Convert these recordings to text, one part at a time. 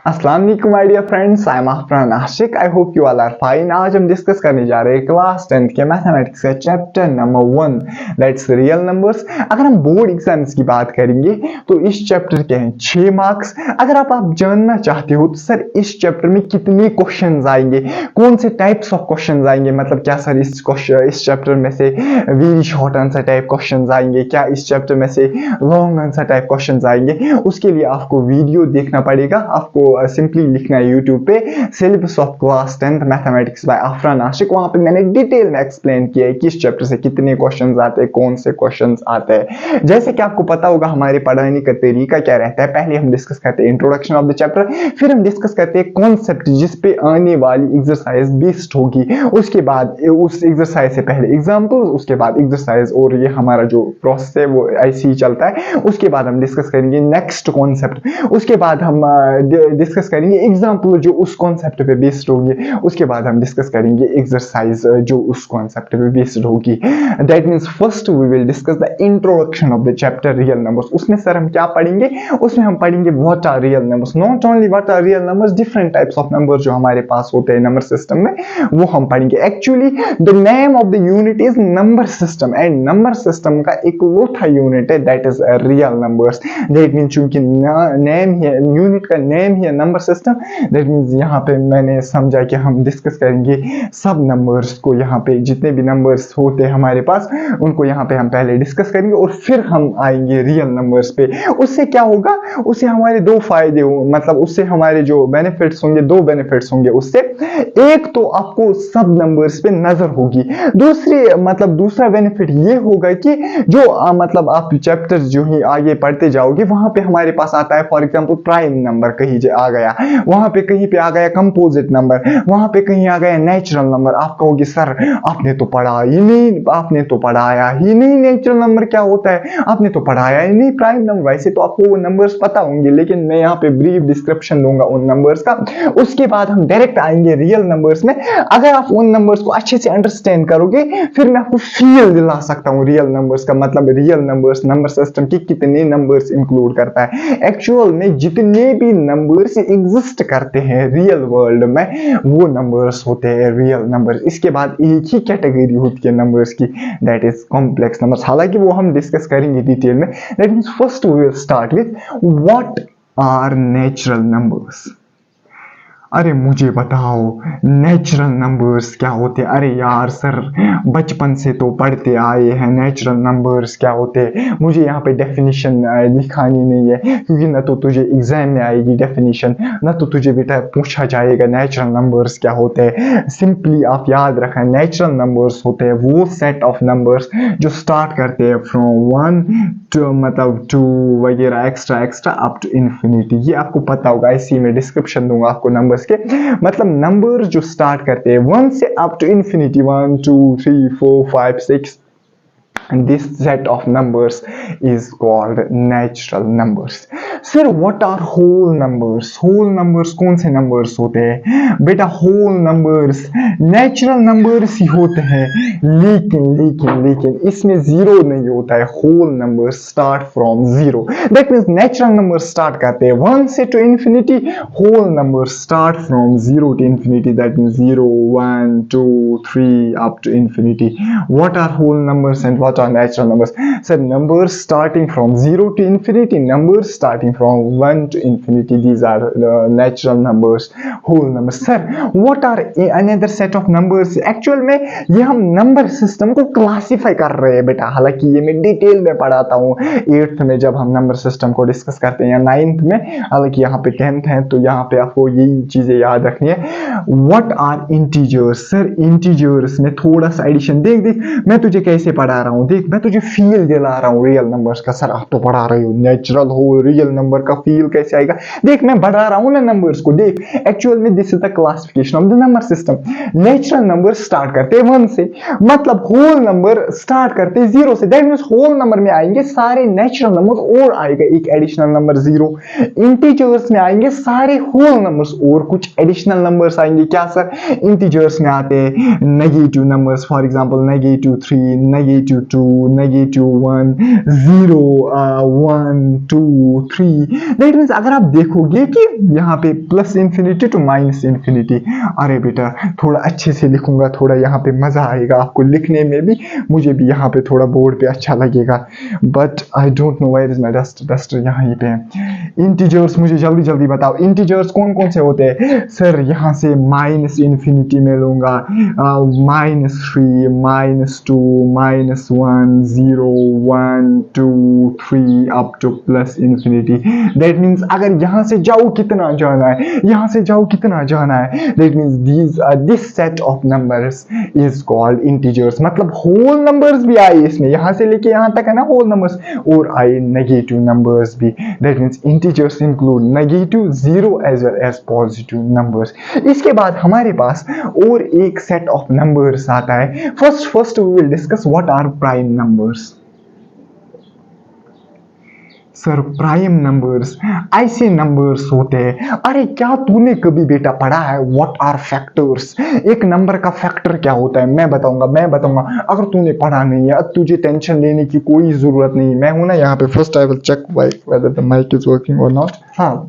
अस्सलाम वालेकुम my dear friends, I am Afran Ashiq. I hope you all are fine. आज हम डिस्कस करने जा रहे हैं क्लास 10th के मैथमेटिक्स का chapter number 1 that's real numbers. अगर हम बोर्ड एग्जाम्स की बात करेंगे तो इस चैप्टर के हैं 6 मार्क्स। अगर आप जानना चाहते हो तो सर इस चैप्टर में कितने क्वेश्चंस आएंगे, कौन से टाइप्स ऑफ क्वेश्चंस आएंगे, मतलब क्या सर इस चैप्टर में से very short answer type questions आएंगे, क्या इस चैप्टर में से लॉन्ग आंसर टाइप क्वेश्चंस आएंगे, उसके लिए आपको वीडियो देखना पड़ेगा। आपको सिंपली लिखना है यूट्यूब पे syllabus of class 10th mathematics by Afran Ashiq. वहां पे मैंने डिटेल में एक्सप्लेन किया है कि इस चैप्टर से कितने क्वेश्चंस आते हैं, कौन से क्वेश्चंस आते हैं। जैसे कि आपको पता होगा हमारे पढ़ाने का तरीका क्या रहता है, पहले हम डिस्कस करते हैं इंट्रोडक्शन ऑफ द चैप्टर, फिर हम डिस्कस करते हैं कॉन्सेप्ट जिस पे आने वाली एक्सरसाइज बेस्ड होगी, उसके बाद उस एक्सरसाइज से पहले एग्जाम्पल, उसके बाद एक्सरसाइज, और ये हमारा जो प्रोसेस है वो ऐसे ही चलता है। उसके बाद हम डिस्कस करेंगे नेक्स्ट कॉन्सेप्ट, उसके बाद हम डिस्कस करेंगे एग्जाम्पल जो उस कॉन्सेप्ट पे बेस्ड होगी, उसके बाद हम डिस्कस करेंगे एक्सरसाइज जो उस कॉन्सेप्ट पे बेस्ड होगी। That means first we will discuss the introduction of the chapter real numbers. उसमें सर हम क्या पढ़ेंगे, उसमें हम पढ़ेंगे what are real numbers, not only what are real numbers, different types of numbers जो हमारे पास होते हैं नंबर सिस्टम में, वो हम पढ़ेंगे। Actually the name of the unit is number system and number system का इकलौता यूनिट है that is real numbers. That means चूंकि नेम है यूनिट का, name he number system, that means यहाँ पे मैंने समझा कि हम डिस्कस करेंगे सब नंबर्स को, यहाँ पे जितने भी नंबर्स होते हैं हमारे पास उनको यहाँ पे हम पहले डिस्कस करेंगे और फिर हम आएंगे रियल नंबर्स पे। उससे क्या होगा, उससे हमारे दो फायदे हो, मतलब उससे हमारे जो बेनिफिट्स होंगे, दो बेनिफिट्स होंगे उससे। एक तो आपको सब नंबर्स पे नजर होगी, दूसरा बेनिफिट ये होगा कि जो मतलब आप चैप्टर जो ही आगे पढ़ते जाओगे वहां पे हमारे पास आता है फॉर एग्जांपल प्राइम नंबर कहीं आ गया, वहां पे कहीं पे आ गया कंपोजिट नंबर, वहां पे कहीं आ गया नेचुरल नंबर। आप कहोगे सर आपने तो पढ़ा ही नहीं, आपने तो पढ़ाया ही नहीं नेचुरल नंबर क्या होता है, आपने तो पढ़ाया ही नहीं प्राइम नंबर। वैसे तो आपको वो नंबर्स पता होंगे, लेकिन मैं यहाँ पे ब्रीफ डिस्क्रिप्शन दूंगा उन नंबर्स का। उसके बाद हम डायरेक्ट आएंगे रियल नंबर्स में। अगर आप उन नंबर्स को अच्छे से अंडरस्टैंड करोगे फिर मैं आपको फील दिला सकता हूँ रियल नंबर्स का, मतलब रियल नंबर्स नंबर सिस्टम की कितने नंबर्स इंक्लूड करता है। एक्चुअल में जितने भी नंबर्स एग्जिस्ट करते हैं रियल वर्ल्ड में वो नंबर्स होते हैं रियल नंबर्स। इसके बाद एक ही कैटेगरी होती है नंबर्स की, दैट इज कॉम्प्लेक्स नंबर्स। हालांकि वो हम डिस्कस करेंगे डिटेल में। That means first we will start with what are natural numbers. अरे मुझे बताओ नेचुरल नंबर्स क्या होते हैं। अरे यार सर बचपन से तो पढ़ते आए हैं नेचुरल नंबर्स क्या होते हैं, मुझे यहाँ पे डेफिनेशन लिखानी नहीं है क्योंकि ना तो तुझे एग्जाम में आएगी डेफिनेशन, ना तो तुझे बेटा पूछा जाएगा नेचुरल नंबर्स क्या होते हैं। सिंपली आप याद रखें नेचुरल नंबर्स होते हैं वो सेट ऑफ नंबर्स जो स्टार्ट करते हैं फ्रॉम 1 टू मतलब 2 वगैरह extra extra up to infinity. ये आपको पता होगा, इसी में डिस्क्रिप्शन दूंगा आपको नंबर्स के, मतलब नंबर जो स्टार्ट करते हैं 1 से up to infinity, 1 2 3 4 5 6, and this set of numbers is called natural numbers. Sir what are whole numbers? whole numbers कौन से numbers होते हैं बेटा? whole numbers natural numbers ही होते हैं, लेकिन इसमें जीरो नहीं होता है। whole numbers start from zero, that means natural numbers start करते हैं 1 से to infinity, whole numbers start from 0 to infinity, that means 0 1 2 3 up to infinity. What are whole numbers and what are natural numbers? So numbers starting from 0 to infinity, numbers starting from 1 to infinity, these are the natural numbers, whole numbers. Sir what are another set of numbers? Actual में ये हम number system को classify कर रहे हैं बेटा, हालांकि ये मैं डिटेल में पढ़ाता हूँ 8th में जब हम नंबर सिस्टम को डिस्कस करते हैं, या 9th में, हालांकि यहाँ पे 10th है तो यहाँ पे आपको यही चीजें याद रखनी है। What are integers? Sir integers में थोड़ा सा एडिशन देख मैं तुझे कैसे पढ़ा रहा हूँ, देख मैं तुझे फील दिला रहा हूँ रियल नंबर्स का। सर आप तो पढ़ा रहे हो नेचुरल हो, रियल नंबर का फील कैसे आएगा? देख मैं बढ़ा रहा हूँ ना नंबर्स को, देख एक्चुअल में this is the classification of the number system. Natural number start करते हैं 1 से, मतलब होल नंबर स्टार्ट करते हैं 0 से, दैट मींस होल नंबर में आएंगे सारे नेचुरल नंबर और आएगा एक एडिशनल नंबर 0। इंटीजर्स में आएंगे सारे होल नंबर्स और कुछ एडिशनल नंबर्स आएंगे। क्या सर? इंटीजर्स में आते हैं negative numbers, for example -3, 2, -1, 0, 1, 2, 3। That means अगर आप देखोगे कि यहाँ पे +∞ to -∞। अरे बेटा थोड़ा अच्छे से लिखूंगा, थोड़ा यहाँ पे मजा आएगा आपको लिखने में भी, मुझे भी यहाँ पे थोड़ा बोर्ड पे अच्छा लगेगा। But I don't know where is my duster यहाँ पे है। इंटीजर्स मुझे जल्दी जल्दी बताओ, इंटीजर्स कौन कौन से होते हैं? सर यहाँ से -∞ में लूंगा, -3, -2, -1, 0, 1, 2, 3 अप टू +∞। दैट मीन्स अगर यहाँ से जाओ कितना जाना है, यहाँ से जाओ कितना जाना है, that means this set of numbers is called integers. मतलब होल नंबर्स भी आए इसमें, यहाँ से लेके यहाँ तक है ना होल नंबर्स, और आए नेगेटिव नंबर्स भी। That means integers include negative, 0 as well as positive numbers. इसके बाद हमारे पास और एक सेट ऑफ नंबर्स आता है। First we will discuss what are prime numbers. Sir prime numbers ऐसे नंबर्स होते हैं, अरे क्या तूने कभी बेटा पढ़ा है व्हाट आर फैक्टर्स? एक नंबर का फैक्टर क्या होता है मैं बताऊंगा। अगर तूने पढ़ा नहीं है तुझे टेंशन लेने की कोई जरूरत नहीं, मैं हूं ना यहाँ पे। First I will check whether the mic is working और नॉट। हाँ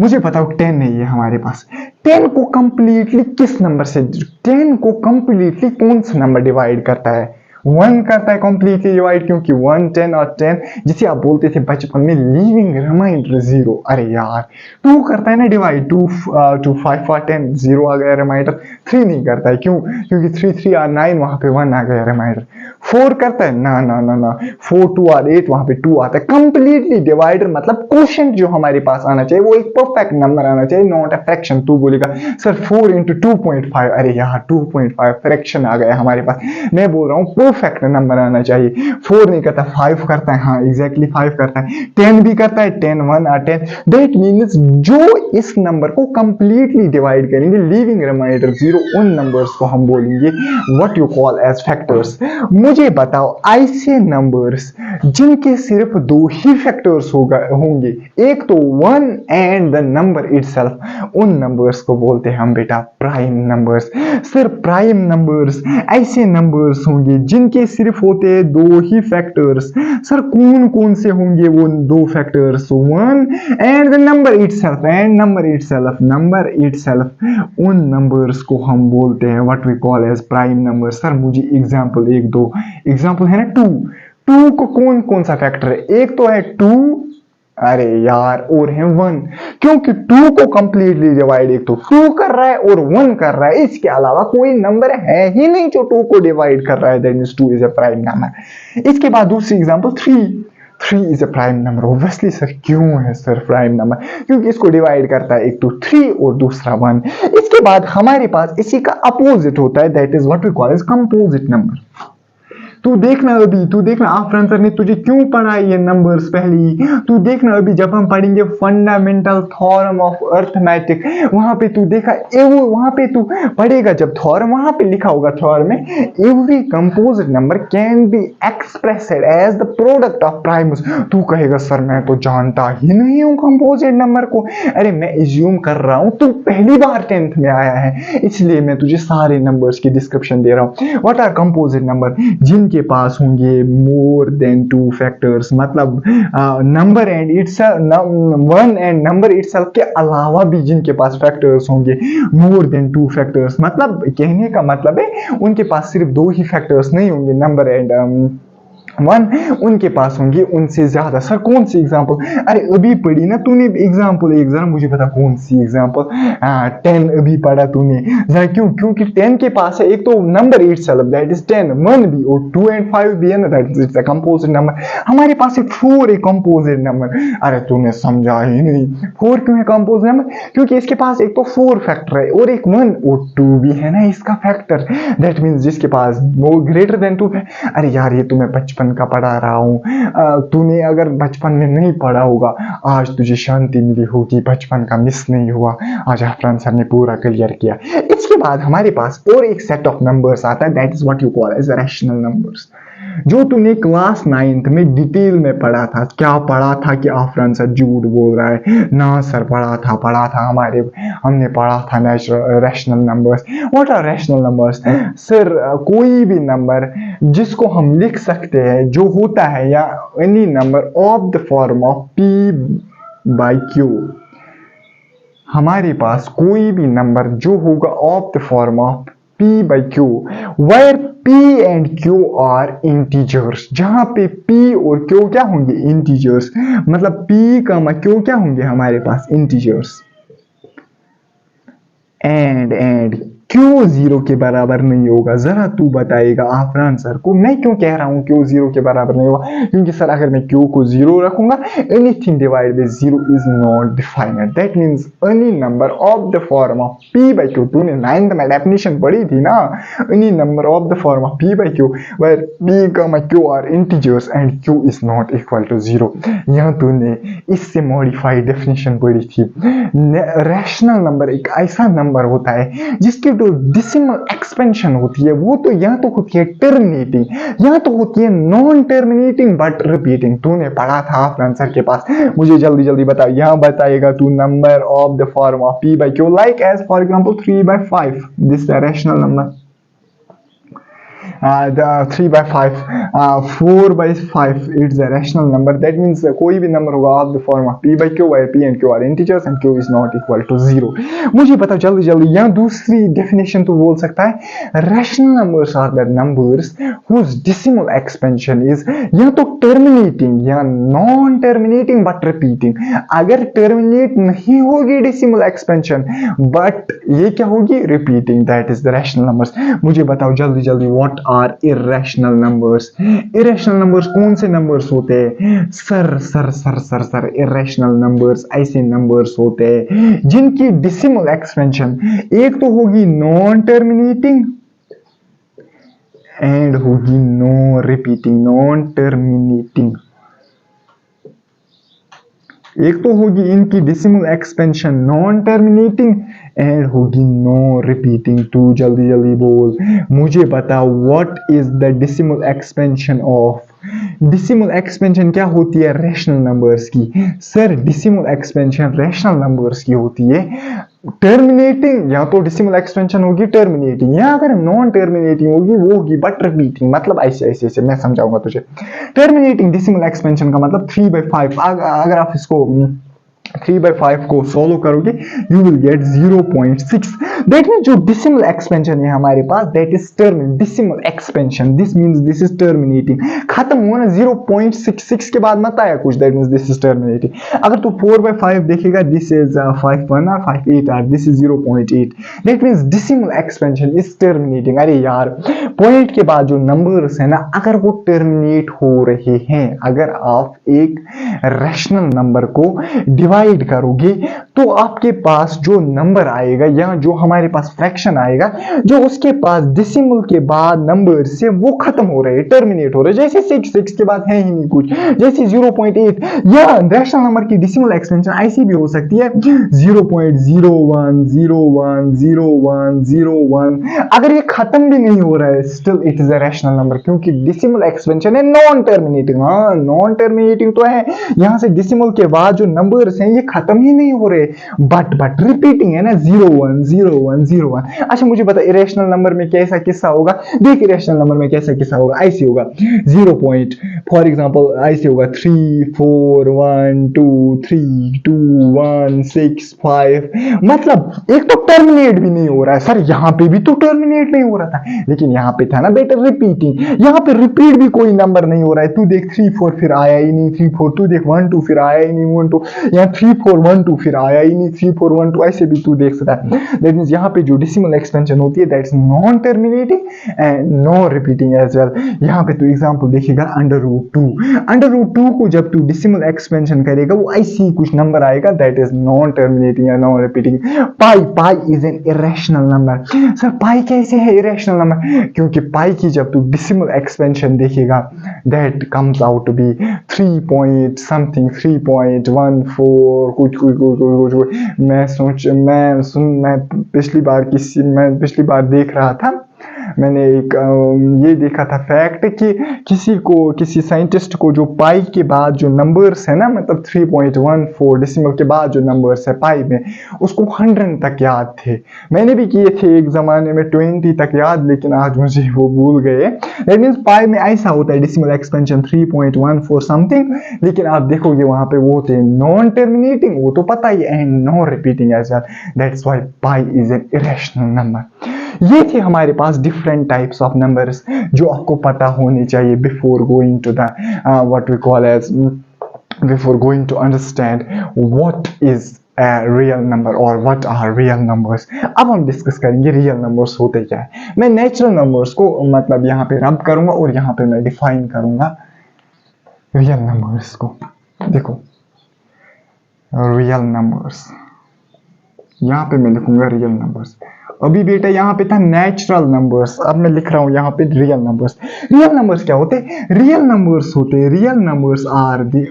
मुझे बताओ 10 नहीं है हमारे पास, 10 को कंप्लीटली किस नंबर से, 10 को कंप्लीटली कौन सा नंबर डिवाइड करता है? 1 करता है कंप्लीटली डिवाइड, क्योंकि 1, 10 और 10 जिसे आप बोलते थे बचपन में लीविंग रिमाइंडर 0। अरे यार 2 करता है ना डिवाइड, 2, 5 और 10, 0 आ गया रिमाइंडर। 3 नहीं करता है, क्यों? क्योंकि 3, 3 और 9 वहां पे 1 आ गया रिमाइंडर। 4 करता है ना, 4, 2 और 8 वहां पे 2 आता है। कंप्लीटली डिवाइडर मतलब क्वोशिएंट जो हमारे पास आना चाहिए वो एक परफेक्ट नंबर आना चाहिए, नॉट अ फ्रैक्शन। तू बोलेगा सर 4 into 2.5, अरे यहाँ 2.5 फ्रैक्शन आ गया हमारे पास। मैं बोल रहा हूँ परफेक्ट नंबर आना चाहिए। 4 नहीं करता, 5 करता है, हाँ एग्जैक्टली 5 करता है। 10 भी करता है, 10, 1 और 10। दैट मीन्स जो इस नंबर को कंप्लीटली डिवाइड करेंगे लीविंग रिमाइंडर 0, उन नंबर्स को हम बोलेंगे what you call as factors. मुझे बताओ ऐसे नंबर्स जिनके सिर्फ 2 ही फैक्टर्स होंगे, एक तो 1 एंड द नंबर इटसेल्फ, उन नंबर्स को बोलते हैं हम बेटा प्राइम नंबर्स। सिर्फ प्राइम नंबर्स ऐसे नंबर्स होंगे जिनके सिर्फ होते हैं 2 ही फैक्टर्स। सर कौन कौन से होंगे वो 2 factors? 1 and the number itself, number itself. उन नंबर्स को हम बोलते हैं what we call as prime numbers. Sir मुझे एग्जांपल एक दो, एग्जांपल है ना 2 को कौन कौन सा फैक्टर है? एक तो है 2, अरे यार और है 1, क्योंकि 2 को कंप्लीटली डिवाइड एक तो 2 कर रहा है और 1 कर रहा है, इसके अलावा कोई नंबर है ही नहीं जो 2 को डिवाइड कर रहा है। That means 2 is a prime number. इसके बाद दूसरी example 3 is a prime number. Obviously sir क्यों है सर प्राइम नंबर? क्योंकि इसको डिवाइड करता है एक तो 3 और दूसरा 1। इसके बाद हमारे पास इसी का अपोजिट होता है, that is what we call as composite number. तू देखना आफरन सर ने तुझे क्यों पढ़ाई ये नंबर्स पहली। तू देखना अभी जब हम पढ़ेंगे फंडामेंटल थ्योरम ऑफ अर्थमेटिक, वहां पे तू देखा वहां पे तू पढ़ेगा जब थ्योरम, वहां पे लिखा होगा थ्योरम में every composite number can be expressed as the product of primes. तू कहेगा सर मैं तो जानता ही नहीं हूं कंपोजिट नंबर को। अरे मैं एज्यूम कर रहा हूं तू पहली बार 10th में आया है, इसलिए मैं तुझे सारे नंबर्स की डिस्क्रिप्शन दे रहा हूं। What are composite number? जिनके पास होंगे मोर देन 2 फैक्टर्स, मतलब number and itself, 1 and number itself के अलावा भी जिनके पास फैक्टर्स होंगे मोर देन 2 फैक्टर्स। मतलब कहने का मतलब है उनके पास सिर्फ 2 ही फैक्टर्स नहीं होंगे, नंबर एंड 1, उनके पास होंगे उनसे ज्यादा। सर कौन सी एग्जांपल? अरे अभी पढ़ी ना तूने एग्जांपल, एक जरा मुझे बता कौन सी एग्जांपल? 10 अभी पढ़ा तूने जरा, क्यों? क्योंकि 10 के पास है एक तो नंबर इटसेल्फ दैट इज 10, 1 भी और 2 एंड 5 भी है ना, that is a composite number. हमारे पास है 4 एक कंपोजिट नंबर। अरे तूने समझा ही नहीं, 4 क्यों है कंपोजिट नंबर? क्योंकि इसके पास एक तो 4 फैक्टर है और एक 1 और 2 भी है ना इसका फैक्टर। दैट मींस जिसके पास वो ग्रेटर देन 2। अरे यार ये तुम्हें बचपन का पढ़ा रहा हूं, तूने अगर बचपन में नहीं पढ़ा होगा आज तुझे शांति मिली होगी, बचपन का मिस नहीं हुआ, आज अफरान सर ने पूरा क्लियर किया। इसके बाद हमारे पास और एक सेट ऑफ नंबर्स आता है, that is what you call as rational numbers. जो तूने क्लास 9th में डिटेल में पढ़ा था। क्या पढ़ा था कि आफरान सर झूठ बोल रहा है? ना सर, पढ़ा था हमने पढ़ा था natural rational numbers. What are rational numbers? Sir कोई भी नंबर जिसको हम लिख सकते हैं जो होता है, या any number of the form of p/q। हमारे पास कोई भी नंबर जो होगा of the form of p/q, where p and q are integers, जहां पे p और q क्या होंगे? इंटीजर्स। मतलब p, q क्या होंगे हमारे पास? इंटीजर्स। एंड क्यों 0 के बराबर नहीं होगा? जरा तू बताएगा आफरान सर को। मैं क्यों कह रहा हूं क्यों 0 के बराबर नहीं होगा? क्योंकि सर अगर मैं क्यू को 0 रखूंगा, anything divide by 0 is not definite. That means any number of the form of p/q। तूने 9th में डेफिनेशन पढ़ी थी ना, any number of the form of p/q where p, q are integers and q is not equal to 0। यहां तूने इससे modified definition पढ़ी थी। रैशनल नंबर एक ऐसा नंबर होता है जिसकी जो डेसिमल एक्सपेंशन होती है वो तो या तो होती है टर्मिनेटिंग, या तो होती है नॉन टर्मिनेटिंग बट रिपीटिंग। तूने पढ़ा था आंसर के पास। मुझे जल्दी जल्दी बता। यहाँ बताएगा तू number of the form of p/q like as for example 3/5। This rational number. The 3/5, 4/5, it's a rational number. That means कोई भी नंबर होगा of the form of p/q where p and q are integers and q is not equal to 0। मुझे बताओ जल्दी जल्दी। यहाँ दूसरी definition तो बोल सकता है rational numbers are the numbers whose decimal expansion is या तो terminating या non terminating but repeating। अगर terminate नहीं होगी decimal expansion but ये क्या होगी? repeating, that is the rational numbers। मुझे बताओ जल्दी जल्दी what are irrational numbers? irrational numbers कौन से numbers होते हैं? सर irrational numbers ऐसे numbers होते हैं जिनकी decimal expansion एक तो होगी non terminating and होगी no repeating। non terminating एक तो होगी इनकी decimal expansion non terminating and होगी नो रिपीटिंग। तू जल्दी जल्दी बोल। मुझे बता what is the decimal expansion of. Decimal expansion क्या होती है? रैशनल नंबर्स की। Sir decimal expansion rational numbers की होती है टर्मिनेटिंग, या तो डेसिमल एक्सपेंशन होगी टर्मिनेटिंग, या अगर नॉन टर्मिनेटिंग होगी वो होगी बट रिपीटिंग। मतलब ऐसे मैं समझाऊंगा तुझे। टर्मिनेटिंग डेसिमल एक्सपेंशन का मतलब 3/5। अगर आप इसको 3/5 को सोल्व करोगे you will get 0.6। That means जो डेसिमल एक्सपेंशन है हमारे पास that is decimal expansion. This means this is terminating. खत्म हुआ ना 0.66 के बाद मत आया कुछ। That means this is terminating. अगर तू 4/5 देखेगा दिस इज 5.1 और 5.8 और this is 0.8। That means decimal expansion is terminating. अरे यार पॉइंट के बाद जो नंबर्स है ना अगर वो टर्मिनेट हो रहे हैं, अगर आप एक रैशनल नंबर को डिवाइड करोगे तो आपके पास जो नंबर आएगा या जो हमारे पास फ्रैक्शन आएगा जो उसके पास डेसिमल के बाद नंबर से वो खत्म हो रहे हैं, टर्मिनेट हो रहे हैं। जैसे 6 के बाद है ही नहीं कुछ, जैसे 0.8 या रैशनल नंबर की डेसिमल एक्सपेंशन ऐसी भी हो सकती है 0.01010101। अगर ये खत्म भी नहीं हो रहा है still it is a rational number क्योंकि डेसिमल एक्सपेंशन है नॉन टर्मिनेटिंग। हाँ नॉन टर्मिनेटिंग तो है, यहां से डेसिमल के बाद जो नंबर्स हैं ये खत्म ही नहीं हो रहे बट रिपीटिंग है ना 010101। अच्छा मुझे बता इरेशनल नंबर में कैसा किस्सा होगा? देख इरेशनल नंबर में कैसा किस्सा होगा, ऐसे होगा 0 पॉइंट फॉर एग्जांपल ऐसे होगा 3 4 1 2 3 2 1 6 5। मतलब एक तो टर्मिनेट भी नहीं हो रहा है। सर यहाँ पे भी तो टर्मिनेट नहीं हो रहा था लेकिन यहाँ पे था ना बेटर रिपीटिंग। यहाँ पे रिपीट भी कोई नंबर नहीं हो रहा है। तू देख 3 4 फिर आया ही नहीं 3 4, तू देख 1 2 फिर आया ही नहीं 1 2, यहाँ 3 4 1 2 फिर आया ही नहीं 3 4 1 2, ऐसे भी तू देख सकता है। दैट मींस यहाँ पे जो डेसिमल एक्सपेंशन होती है that's non terminating and no repeating as well. यहाँ पे तू एग्जांपल देखेगा √2 को जब तू डेसिमल एक्सपेंशन करेगा वो ऐसी कुछ नंबर आएगा दैट इज नॉन टर्मिनेटिंग या non repeating. Pi is an irrational number. Sir pi कैसे है इरेशनल नंबर? क्योंकि पाई की जब तू डेसिमल एक्सपेंशन देखेगा that comes out to be 3 point something 3.14 कुछ मैं पिछली बार देख रहा था मैंने एक ये देखा था फैक्ट कि किसी साइंटिस्ट को जो पाई के बाद जो नंबर्स है ना, मतलब 3.14 डेसिमल के बाद जो नंबर्स है पाई में, उसको 100 तक याद थे। मैंने भी किए थे एक ज़माने में 20 तक याद, लेकिन आज मुझे वो भूल गए। दैट मीन्स पाई में ऐसा होता है डेसिमल एक्सपेंशन 3.14 समथिंग, लेकिन आप देखोगे वहाँ पे वो थे नॉन टर्मिनेटिंग, वो तो पता ही, and non repeating as well. That's why pi is an irrational number. ये थे हमारे पास डिफरेंट टाइप्स ऑफ नंबर्स जो आपको पता होने चाहिए before going to the what we call as before going to understand what is real number और व्हाट आर रियल नंबर्स। अब हम डिस्कस करेंगे रियल नंबर्स होते क्या है। मैं नेचुरल नंबर्स को मतलब यहाँ पे रब करूंगा और यहाँ पे मैं डिफाइन करूंगा रियल नंबर्स को। देखो रियल नंबर्स, यहाँ पे मैं लिखूंगा रियल नंबर्स। अभी बेटा यहाँ पे था नेचुरल नंबर्स, अब मैं लिख रहा हूँ यहाँ पे रियल नंबर्स। रियल नंबर्स क्या होते हैं? रियल नंबर्स होते हैं, real numbers are the,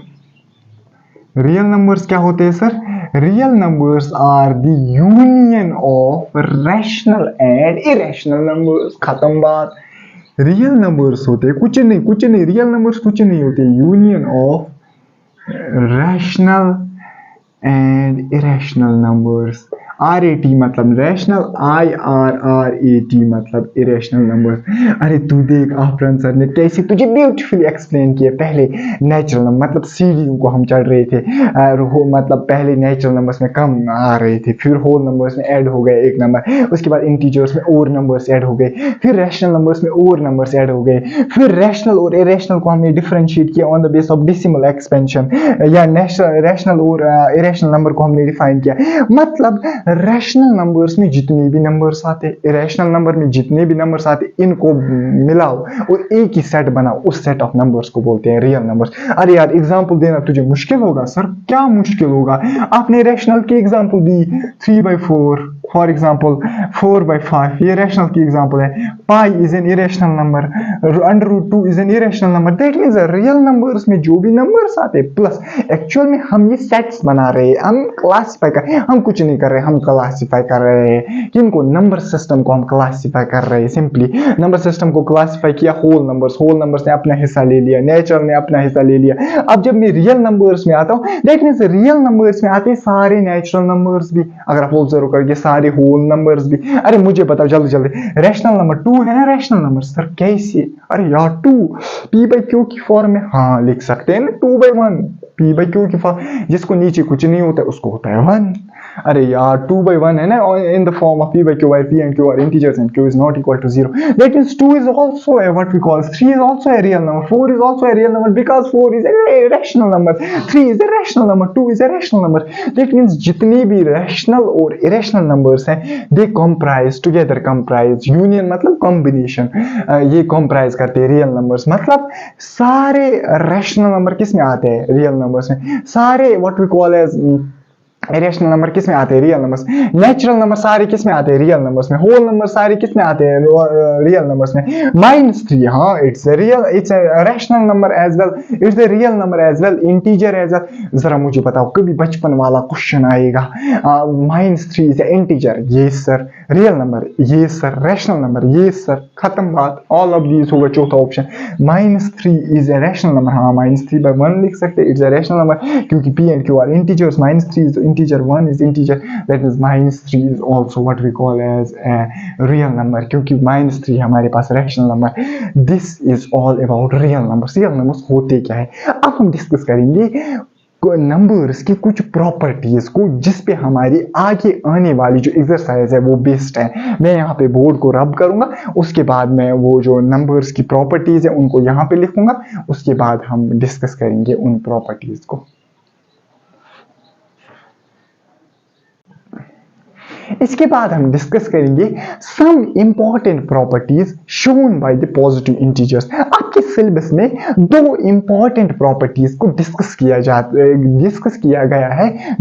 real numbers क्या होते हैं sir? Real numbers are the union of rational and irrational numbers. खत्म बात। रियल नंबर्स होते हैं कुछ नहीं, रियल नंबर्स कुछ नहीं होते, union of rational and irrational numbers. RAT मतलब रैशनल, IRRAT मतलब इरेशनल नंबर्स। अरे तू देख आफरन सर ने कैसे तुझे ब्यूटीफुली एक्सप्लेन किया। पहले नेचुरल नंबर मतलब सीढ़ियों को हम चढ़ रहे थे, मतलब पहले नेचुरल नंबर्स में कम आ रहे थे, फिर होल नंबर्स में ऐड हो गए एक नंबर, उसके बाद इंटीजर्स में और नंबर्स ऐड हो गए, फिर रैशनल नंबर्स में और नंबर्स ऐड हो गए, फिर रैशनल और इरेशनल को हमने डिफरेंशिएट किया on the base of decimal expansion, या रैशनल और इरेशनल नंबर को हमने डिफाइन किया। मतलब रैशनल नंबर्स में जितने भी नंबर्स आते, इरेशनल नंबर में जितने भी नंबर्स आते, इनको मिलाओ और एक ही सेट बनाओ, उस सेट ऑफ नंबर्स को बोलते हैं रियल नंबर्स। अरे यार एग्जांपल देना तुझे मुश्किल होगा सर? क्या मुश्किल होगा? आपने रैशनल की एग्जांपल दी 3/4, फॉर एग्जांपल 4/5, ये रैशनल की एग्जांपल है। पाई is an irrational number, √2 is an irrational number. That means real numbers में जो भी नंबर्स आते प्लस एक्चुअल में हम ये सेट्स बना रहे हैं, हम क्लासिफाई कर, हम कुछ नहीं कर रहे, हम क्लासिफाई कर रहे हैं। किनको? नंबर सिस्टम को हम क्लासिफाई कर रहे हैं। सिंपली नंबर सिस्टम को क्लासिफाई किया, होल नंबर्स ने अपना हिस्सा ले लिया, नेचुरल ने अपना हिस्सा ले लिया। अब जब मैं रियल नंबर्स में आता हूँ, दैट मींस रियल नंबर्स में आते सारे नेचुरल नंबर्स भी, अगर आप ऑब्जर्व करेंगे सारे होल नंबर्स भी। अरे मुझे बताओ जल्दी जल्दी, रैशनल नंबर 2 है ना रैशनल नंबर? सर कैसे? अरे यार 2 P/Q की फॉर्म में हाँ लिख सकते हैं ना, 2/1 P/Q की फॉर्म, जिसको नीचे कुछ नहीं होता उसको होता है 1। अरे यार 2/1 है ना in the form of P/Q, where P and Q are integers and Q is not equal to 0. That means 2 is also a what we call, 3 is also a real number, 4 is also a real number because 4 is a rational number, 3 is a rational number, 2 is a rational number. That means जितनी भी rational और irrational numbers हैं, they comprise together, comprise union मतलब combination, ये comprise करते हैं real numbers। मतलब सारे rational number किस में आते हैं? real numbers में। सारे what we call as irrational number किस में आते हैं? Real numbers. नेचुरल नंबर सारे किस में आते हैं? रियल नंबर्स में। होल नंबर सारे किस में आते हैं? रियल नंबर्स में। -3 हाँ it's a rational number as well, it's a real number as well, integer as well. जरा मुझे बताओ, कभी बचपन वाला क्वेश्चन आएगा, -3 इज अ इंटीजर, ये सर रियल नंबर, ये सर रैशनल नंबर, ये सर खत्म बात, ऑल ऑफ दीज होगा चौथा option. -3 is a rational number, हाँ -3/1 लिख सकते, इट्स अ रैशनल नंबर क्योंकि P and Q are integers, -3 is integer, 1 is integer, that means -3 is also what we call as a real number क्योंकि -3 हमारे पास rational number. This is all about real numbers. Real numbers होते क्या है? अब हम discuss करेंगे numbers की कुछ प्रॉपर्टीज को, जिस पे हमारी आगे आने वाली जो एक्सरसाइज है वो बेस्ड है। मैं यहाँ पे बोर्ड को रब करूंगा, उसके बाद मैं वो जो नंबर्स की प्रॉपर्टीज है उनको यहाँ पे लिखूंगा, उसके बाद हम डिस्कस करेंगे उन प्रॉपर्टीज को। इसके बाद हम डिस्कस करेंगे some important properties shown by the positive integers. अब आपके सिलेबस में दो इंपॉर्टेंट प्रॉपर्टीज को डिस्कस किया गया है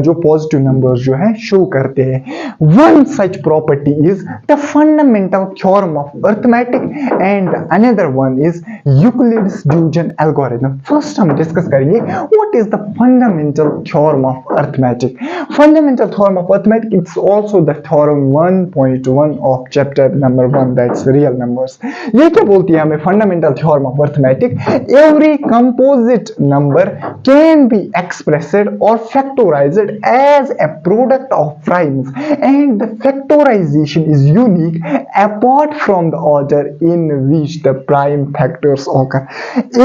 जो पॉजिटिव नंबर्स जो है शो करते हैं। One such property is the fundamental theorem of arithmetic and another one is Euclid's division algorithm. First हम डिस्कस करेंगे what is the fundamental theorem of arithmetic. Fundamental theorem of arithmetic it's also the theorem 1.1 of chapter number 1 that's real numbers. ये क्या बोलती है हमें fundamental theorem of arithmetic? Every composite number can be expressed और factorized as a product of primes and the factorization is unique apart from the order in which the prime factors occur।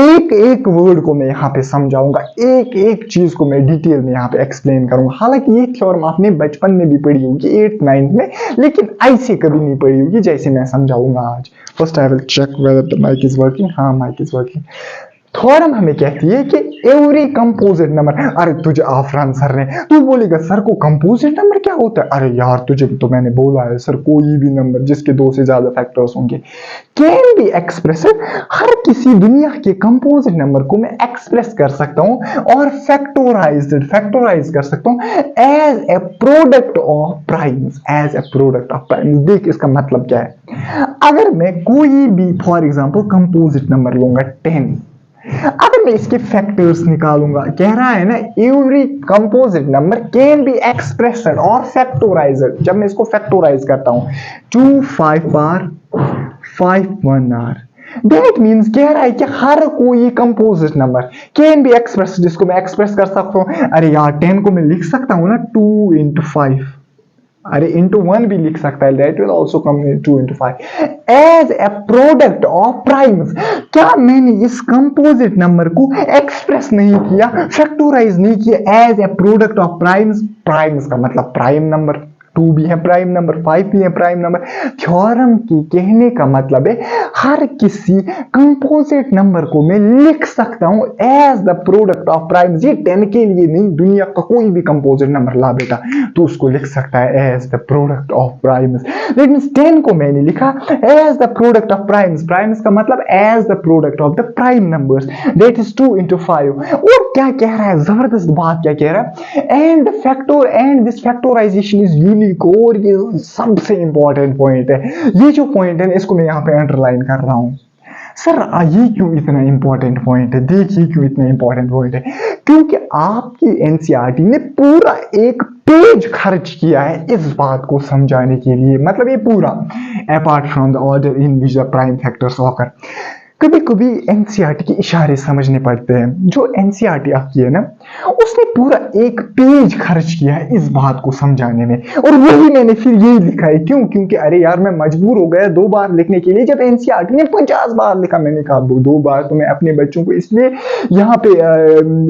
एक एक word को मैं यहाँ पे समझाऊंगा, एक एक चीज को मैं डिटेल में यहाँ पे एक्सप्लेन करूंगा। हालांकि ये थ्योरम आपने बचपन में भी पढ़ी होगी 8th 9th में, लेकिन ऐसे कभी नहीं पढ़ी होगी जैसे मैं समझाऊंगा आज। First I will check whether the mic is working. हाँ, माइक इज वर्किंग। थ्योरम हमें कहती है कि एवरी कंपोजिट नंबर, अरे तुझे आफरान सर ने, तू बोलेगा सर को कंपोजिट नंबर क्या होता है? अरे यार तुझे तो मैंने बोला है सर, कोई भी नंबर जिसके 2 से ज्यादा फैक्टर्स होंगे कैन बी एक्सप्रेस्ड, हर किसी दुनिया के कंपोजिट नंबर को मैं एक्सप्रेस कर सकता हूं और फैक्टराइज कर सकता हूं as a product of primes, as a product of primes. देख इसका मतलब क्या है। अगर मैं कोई भी फॉर एग्जांपल कंपोजिट नंबर लूंगा 10, अगर मैं इसके फैक्टर्स निकालूंगा, कह रहा है ना every composite number can be expressed और फैक्टराइज्ड। जब मैं इसको फैक्टराइज करता हूं 2 5 r 5 1 r, दैट मीन्स कह रहा है कि हर कोई composite number can be express, जिसको मैं एक्सप्रेस कर सकता हूं। अरे यार 10 को मैं लिख सकता हूं ना 2 into 5, अरे इंटू 1 भी लिख सकता है, that will also come 2 into 5 as a product of primes. क्या मैंने इस कंपोजिट नंबर को एक्सप्रेस नहीं किया, फैक्टराइज नहीं किया as a product of primes? Primes का मतलब प्राइम नंबर, 2 भी है प्राइम नंबर, 5 भी है प्राइम नंबर। थ्योरम की कहने का मतलब है हर किसी कंपोजिट नंबर को मैं लिख सकता हूं as the product of primes. ये 10 के लिए नहीं, दुनिया का कोई भी कंपोजिट नंबर ला बेटा तो उसको लिख सकता है as the product of primes. That means 10 को मैंने लिखा as the product of primes. Primes का मतलब as the product of the prime numbers, that is 2 into 5। और क्या कह रहा है, जबरदस्त बात क्या कह रहा है, and this factorisation is unique. और ये सबसे इंपॉर्टेंट पॉइंट है, ये जो पॉइंट है इसको मैं यहां पे अंडरलाइन कर रहा हूं। सर ये क्यों इतना इंपॉर्टेंट पॉइंट है? देखिए क्यों इतना इंपॉर्टेंट पॉइंट है, क्योंकि आपकी एनसीईआरटी ने पूरा एक पेज खर्च किया है इस बात को समझाने के लिए। मतलब ये पूरा apart from the order in which the prime factors occur. कभी कभी एनसीईआरटी के इशारे समझने पड़ते हैं। जो एनसीईआरटी आपकी है ना, उसने पूरा एक पेज खर्च किया है इस बात को समझाने में, और वही मैंने फिर यही लिखा है। क्यों? क्योंकि अरे यार मैं मजबूर हो गया 2 बार लिखने के लिए, जब एनसीईआरटी ने 50 बार लिखा। मैंने कहा 2 बार तो मैं अपने बच्चों को इसलिए यहाँ पे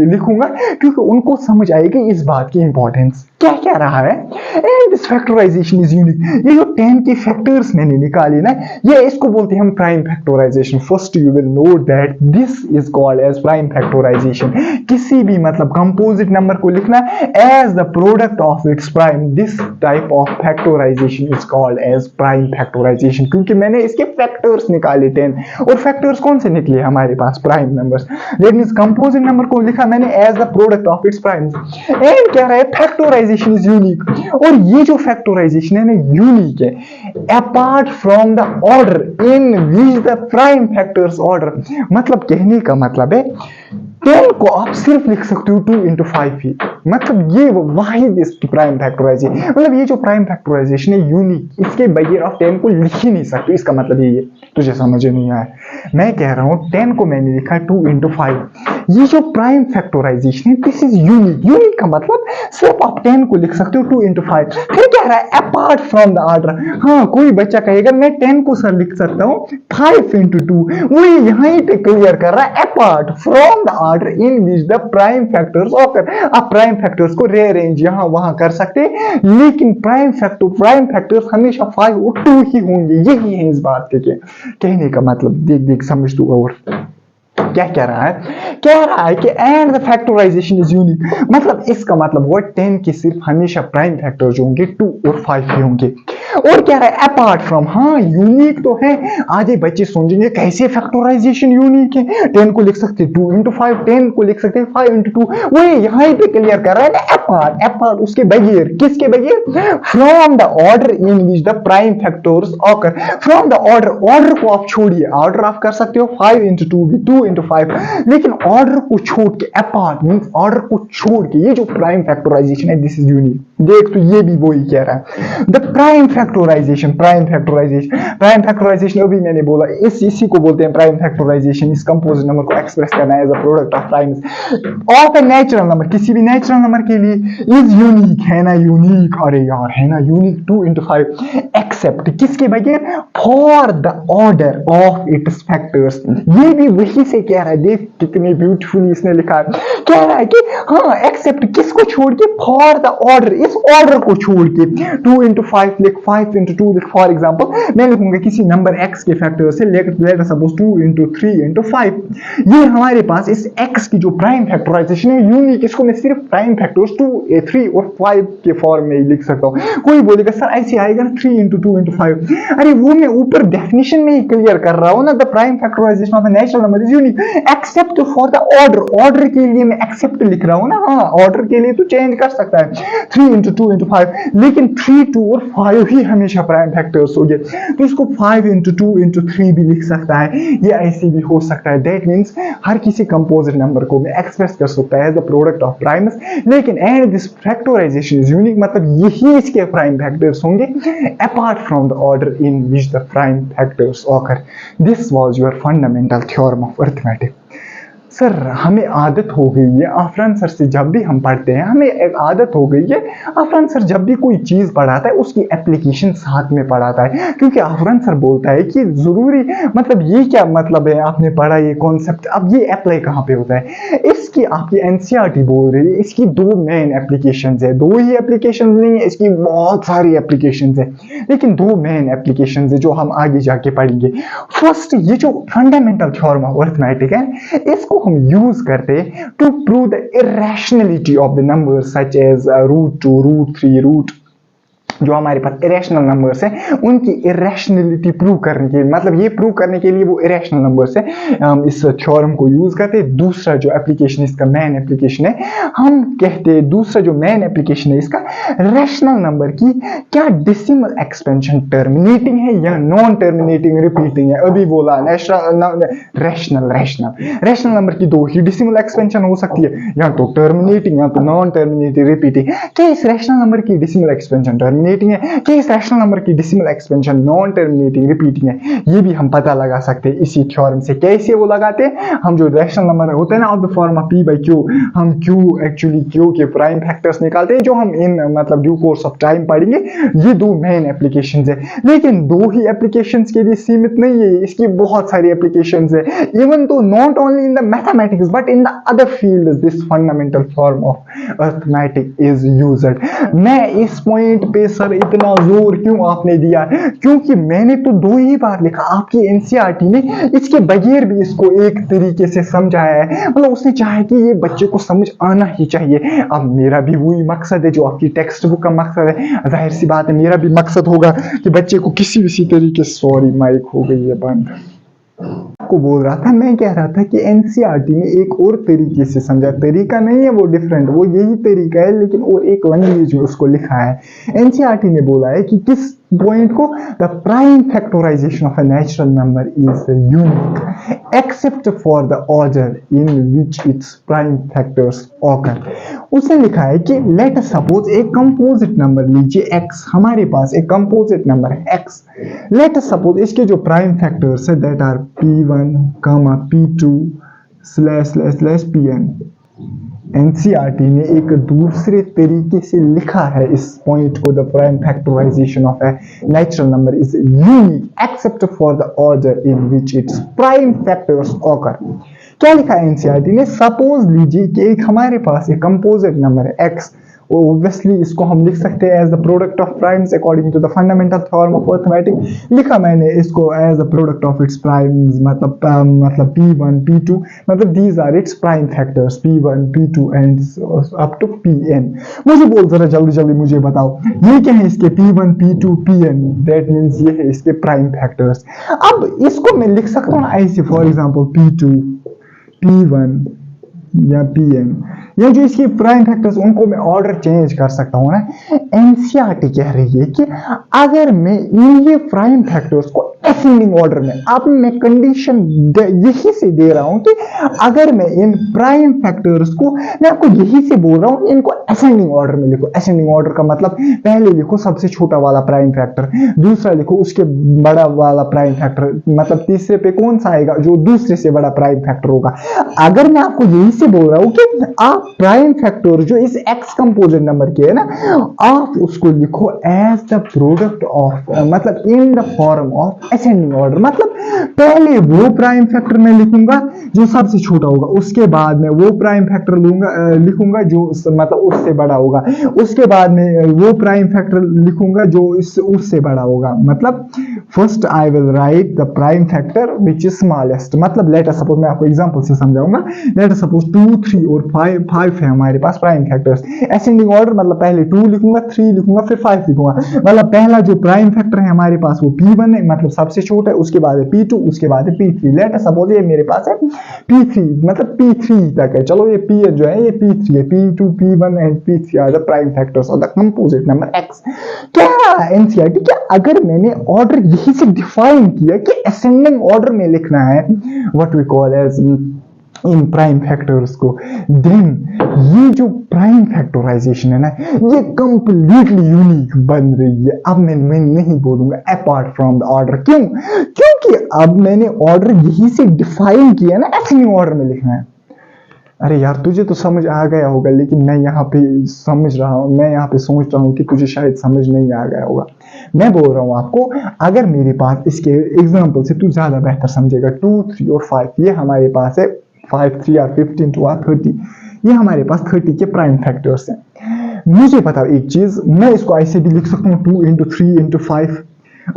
लिखूंगा क्योंकि उनको समझ आएगी इस बात की इंपॉर्टेंस। क्या क्या रहा है, and this factorisation is unique. ये जो 10 के फैक्टर्स मैंने निकाले ना, ये इसको बोलते हैं हम prime factorisation. First you will know that this is called as prime factorisation. किसी भी मतलब कंपोजिट नंबर को लिखना as the product of its prime, this type of factorisation is called as prime factorisation. क्योंकि मैंने इसके फैक्टर्स निकाले 10, और फैक्टर्स कौन से निकले हमारे पास? Prime numbers. That means composite number को लिखा मैंने as the product of its primes, and क्या रहा है, फैक्टराइजेशन इज यूनिक। और ये जो फैक्टराइजेशन है ना यूनिक है apart from the order in which the prime factors order. मतलब कहने का मतलब है 10 को आप सिर्फ लिख सकते हो 2 into 5 ही। मतलब ये वाहिद इसकी प्राइम फैक्टराइजेशन, मतलब ये जो प्राइम फैक्टराइजेशन है यूनिक, इसके बगैर आप 10 को लिख ही नहीं सकते। इसका मतलब ये तुझे समझ नहीं आया। मैं कह रहा हूं 10 को मैंने लिखा 2 into 5। ये जो प्राइम फैक्टराइजेशन है दिस इज यूनिक। यूनिक का मतलब सिर्फ आप 10 को लिख सकते हो 2 into 5। फिर कह रहा है अपार्ट फ्रॉम द ऑर्डर। हाँ, कोई बच्चा कहेगा मैं 10 को सर लिख सकता हूँ 5 into 2, वो यहां ही क्लियर कर रहा है apart from the order in which the prime factors occur. आप प्राइम फैक्टर्स को रीअरेंज यहां वहां कर सकते, लेकिन प्राइम फैक्टर्स हमेशा 5 और 2 ही होंगे। यही है इस बात के कहने का मतलब। देख समझ तू। और क्या कह रहा है? कह रहा है कि and the factorisation is unique. मतलब इसका मतलब हुआ 10 के सिर्फ हमेशा प्राइम फैक्टर्स होंगे 2 और 5 ही होंगे। और क्या रहा है अपार्ट फ्रॉम। हाँ यूनिक तो है, आधे बच्चे समझेंगे कैसे फैक्टराइजेशन यूनिक है, 10 को लिख सकते 2 into 5, 10 को लिख सकते 5 into 2, वो यहाँ पे क्लियर कर रहा है ना अपार्ट। अपार्ट उसके बगैर, किसके बगैर, from the order in which the prime factors occur. From the order, order को आप छोड़िए, ऑर्डर आप कर सकते हो 5 into 2 भी 2 into 5, लेकिन ऑर्डर को छोड़ के, अपार्ट मींस ऑर्डर को छोड़ के, ये जो प्राइम फैक्टराइजेशन है दिस इज यूनिक। देख तो ये भी वही कह रहा है, the prime factorisation, prime factorisation, prime factorisation अभी मैंने बोला इसी को बोलते हैं प्राइम फैक्टराइजेशन। इस कंपोजिट नंबर को एक्सप्रेस करना है as a product of primes of a natural number, किसी भी नेचुरल नंबर के लिए इज यूनिक, है ना यूनिक, अरे यार है ना यूनिक 2 into 5 एक्सेप्ट किसके बगैर, for the order of its factors. ये भी वही से कह रहा है, देख कितनी ब्यूटीफुली इसने लिखा है, कह रहा है कि हाँ एक्सेप्ट किसको छोड़ के, फॉर द ऑर्डर, इस ऑर्डर को छोड़ के। 2 into 5 लिख, 5 into 2 लिख। फॉर एग्जांपल मैं लिखूंगा किसी नंबर x के फैक्टर से, लेट सपोज 2 into 3 into 5, ये हमारे पास इस x की जो प्राइम फैक्टराइजेशन है यूनिक, इसको मैं सिर्फ प्राइम फैक्टर्स 2, 3 और 5 के फॉर्म में ही लिख सकता हूं। कोई बोलेगा सर ऐसे आएगा ना 3 into 2 into 5, अरे वो मैं ऊपर डेफिनेशन में ही क्लियर कर रहा हूं ना, the prime factorisation of a natural number is unique except for the order. Order के लिए मैं एक्सेप्ट लिख रहा हूं ना, हाँ ऑर्डर के लिए तो चेंज कर सकता है 3 into 2 into 5, लेकिन 3, 2 और 5 ही हमेशा प्राइम फैक्टर्स होंगे, तो इसको 5 into 2 into 3 भी लिख सकता है, ये ऐसे भी हो सकता है। दैट मींस हर किसी कंपोजिट नंबर को मैं एक्सप्रेस कर सकता है as a product of primes, लेकिन and this factorisation is unique, मतलब यही इसके प्राइम फैक्टर्स होंगे apart from the order in which the prime factors occur. This was your fundamental theorem of arithmetic. Sir हमें आदत हो गई है आफरान सर से, जब भी हम पढ़ते हैं हमें एक आदत हो गई है, आफरान सर जब भी कोई चीज़ पढ़ाता है उसकी एप्लीकेशन साथ में पढ़ाता है, क्योंकि आफरान सर बोलता है कि ज़रूरी, मतलब ये क्या मतलब है आपने पढ़ा ये कॉन्सेप्ट, अब ये अप्लाई कहाँ पे होता है। इसकी आपकी एनसीईआरटी बोल रही है इसकी 2 मेन एप्लीकेशन है, 2 ही एप्लीकेशन नहीं है, इसकी बहुत सारी एप्लीकेशन है, लेकिन 2 मेन एप्लीकेशन है जो हम आगे जाके पढ़ेंगे। फर्स्ट, ये जो फंडामेंटल थ्योरम ऑफ अरिथमेटिक है, इसको हम यूज करते to prove the irrationality of the numbers such as √2, √3, जो हमारे पास इरेशनल नंबर्स हैं उनकी इरेशनलिटी प्रूव करने के लिए, मतलब ये प्रूव करने के लिए वो इरेशनल नंबर्स है, हम इस थ्योरम को यूज करते हैं। दूसरा जो एप्लीकेशन इसका मेन एप्लीकेशन है, हम कहते हैं दूसरा जो मेन एप्लीकेशन है इसका, रैशनल नंबर की क्या डेसिमल एक्सपेंशन टर्मिनेटिंग है या नॉन टर्मिनेटिंग रिपीटिंग है। अभी बोला रैशनल नंबर की 2 ही डेसिमल एक्सपेंशन हो सकती है, या तो टर्मिनेटिंग या तो नॉन टर्मिनेटिंग रिपीटिंग। क्या इस रैशनल नंबर की डेसिमल एक्सपेंशन टर्मिनेटिंग है, कि इस रैशनल नंबर की decimal expansion non terminating repeating है, ये भी हम पता लगा सकते हैं इसी थ्योरम से। कैसे वो लगाते हैं, हम जो रैशनल नंबर होते हैं ना of the form of p by q, हम q के प्राइम फैक्टर्स निकालते हैं, जो हम इन मतलब ड्यू कोर्स ऑफ टाइम पढ़ेंगे। ये 2 मेन एप्लीकेशंस है, लेकिन 2 ही एप्लीकेशंस के लिए सीमित नहीं है, इसकी बहुत सारी एप्लीकेशंस है, इवन तो not only in the mathematics but in the other fields this fundamental form of arithmetic is used. मैं इस पॉइंट पे सर इतना जोर क्यों आपने दिया, क्योंकि मैंने तो 2 ही बार लिखा, आपकी एनसीईआरटी ने इसके बगैर भी इसको एक तरीके से समझाया है, मतलब उसने चाहा कि ये बच्चे को समझ आना ही चाहिए। अब मेरा भी वही मकसद है जो आपकी टेक्स्ट बुक का मकसद है, जाहिर सी बात है मेरा भी मकसद होगा कि बच्चे को किसी तरीके, सॉरी माइक हो गई है बंद, को बोल रहा था, मैं कह रहा था कि एनसीईआरटी ने एक और तरीके से समझा, तरीका नहीं है वो डिफरेंट, वो यही तरीका है लेकिन और एक लैंग्वेज में उसको लिखा है। एनसीईआरटी ने बोला है कि किस पॉइंट को, the prime factorisation of a natural number is unique except for the order in which its prime factors occur. उसने लिखा है कि लेट अस सपोज एक कंपोजिट नंबर लीजिए x, हमारे पास एक कंपोजिट नंबर है x, लेट अस सपोज इसके जो प्राइम फैक्टर्स है that are p1, p2 / pn। NCERT ने एक दूसरे तरीके से लिखा है इस पॉइंट को, the prime factorisation of a natural number is unique except for the order in which its prime factors occur. क्या लिखा है एनसीईआरटी ने, सपोज लीजिए कि एक हमारे पास एक कंपोजिट नंबर है x, ऑब्वियसली इसको हम लिख सकते हैं as the product of primes according to the fundamental theorem of arithmetic. लिखा मैंने इसको as the product of its primes, मतलब P1 P2, मतलब these are its prime factors P1 P2 and up to Pn। मुझे बोल जरा जल्दी जल्दी मुझे बताओ ये क्या है इसके P1 P2 Pn, that means ये है इसके प्राइम फैक्टर्स। अब इसको मैं लिख सकता हूँ ऐसे, फॉर एग्जांपल P2 P1 या Pn, या जो इसके प्राइम फैक्टर्स उनको मैं ऑर्डर चेंज कर सकता हूँ ना। एनसीईआरटी कह रही है कि अगर मैं ये प्राइम फैक्टर्स को असेंडिंग ऑर्डर में, अब मैं कंडीशन यही से दे रहा हूं कि अगर मैं इन प्राइम फैक्टर्स को, मैं आपको यही से बोल रहा हूं इनको असेंडिंग ऑर्डर में लिखो। असेंडिंग ऑर्डर का मतलब पहले लिखो सबसे छोटा वाला प्राइम फैक्टर, दूसरा लिखो उसके बड़ा वाला प्राइम फैक्टर, मतलब तीसरे पे कौन सा आएगा जो दूसरे से बड़ा प्राइम फैक्टर होगा। अगर मैं आपको यही से बोल रहा हूं कि आप प्राइम फैक्टर जो इस एक्स कंपोजिट नंबर के है ना, आप उसको लिखो एज द प्रोडक्ट ऑफ, मतलब in the form of ascending order. मतलब पहले वो प्राइम फैक्टर मैं लिखूंगा जो सबसे छोटा होगा, उसके बाद में वो प्राइम फैक्टर लिखूंगा जो मतलब उससे बड़ा होगा, उसके बाद में वो प्राइम फैक्टर लिखूंगा जो उससे बड़ा होगा। मतलब first I will write the prime factor which is smallest. मतलब लेट अस सपोज, मैं आपको एग्जांपल से समझाऊंगा, लेट अस सपोज 2 3 और 5 है हमारे पास प्राइम फैक्टर्स। असेंडिंग ऑर्डर मतलब पहले 2 लिखूंगा, 3 लिखूंगा, फिर 5 लिखूंगा। मतलब पहला जो प्राइम फैक्टर है हमारे पास वो P1 है, मतलब सबसे छोटा है, उसके बाद है P2, उसके बाद है P3। लेट अस सपोज ये मेरे पास है P3, मतलब P3 तक है। चलो ये P जो है ये P3 है, P2 P1 and P3 are the prime factors of the composite number X। क्या एनसीईआरटी, क्या अगर मैंने ऑर्डर यही से डिफाइन किया कि असेंडिंग ऑर्डर में लिखना है what we call as in prime factors को, देन ये जो प्राइम फैक्टराइजेशन है ना ये कंप्लीटली यूनिक बन रही है। अब मैं नहीं बोलूंगा अपार्ट फ्रॉम द ऑर्डर। क्यों? क्योंकि अब मैंने ऑर्डर यही से डिफाइन किया ना, असेंडिंग ऑर्डर में लिखना है। अरे यार तुझे तो समझ आ गया होगा, लेकिन मैं यहाँ पे समझ रहा हूँ, मैं यहाँ पे सोच रहा हूँ कि तुझे शायद समझ नहीं आ गया होगा। मैं बोल रहा हूँ आपको, अगर मेरे पास इसके एग्जांपल से तू ज्यादा बेहतर समझेगा। 2 3 और 5 ये हमारे पास है, 5 3 आर 15 2 आर 30, ये हमारे पास 30 के प्राइम फैक्टर्स हैं। मुझे बताओ एक चीज, मैं इसको ऐसे भी लिख सकता हूँ 2 into 3 into 5।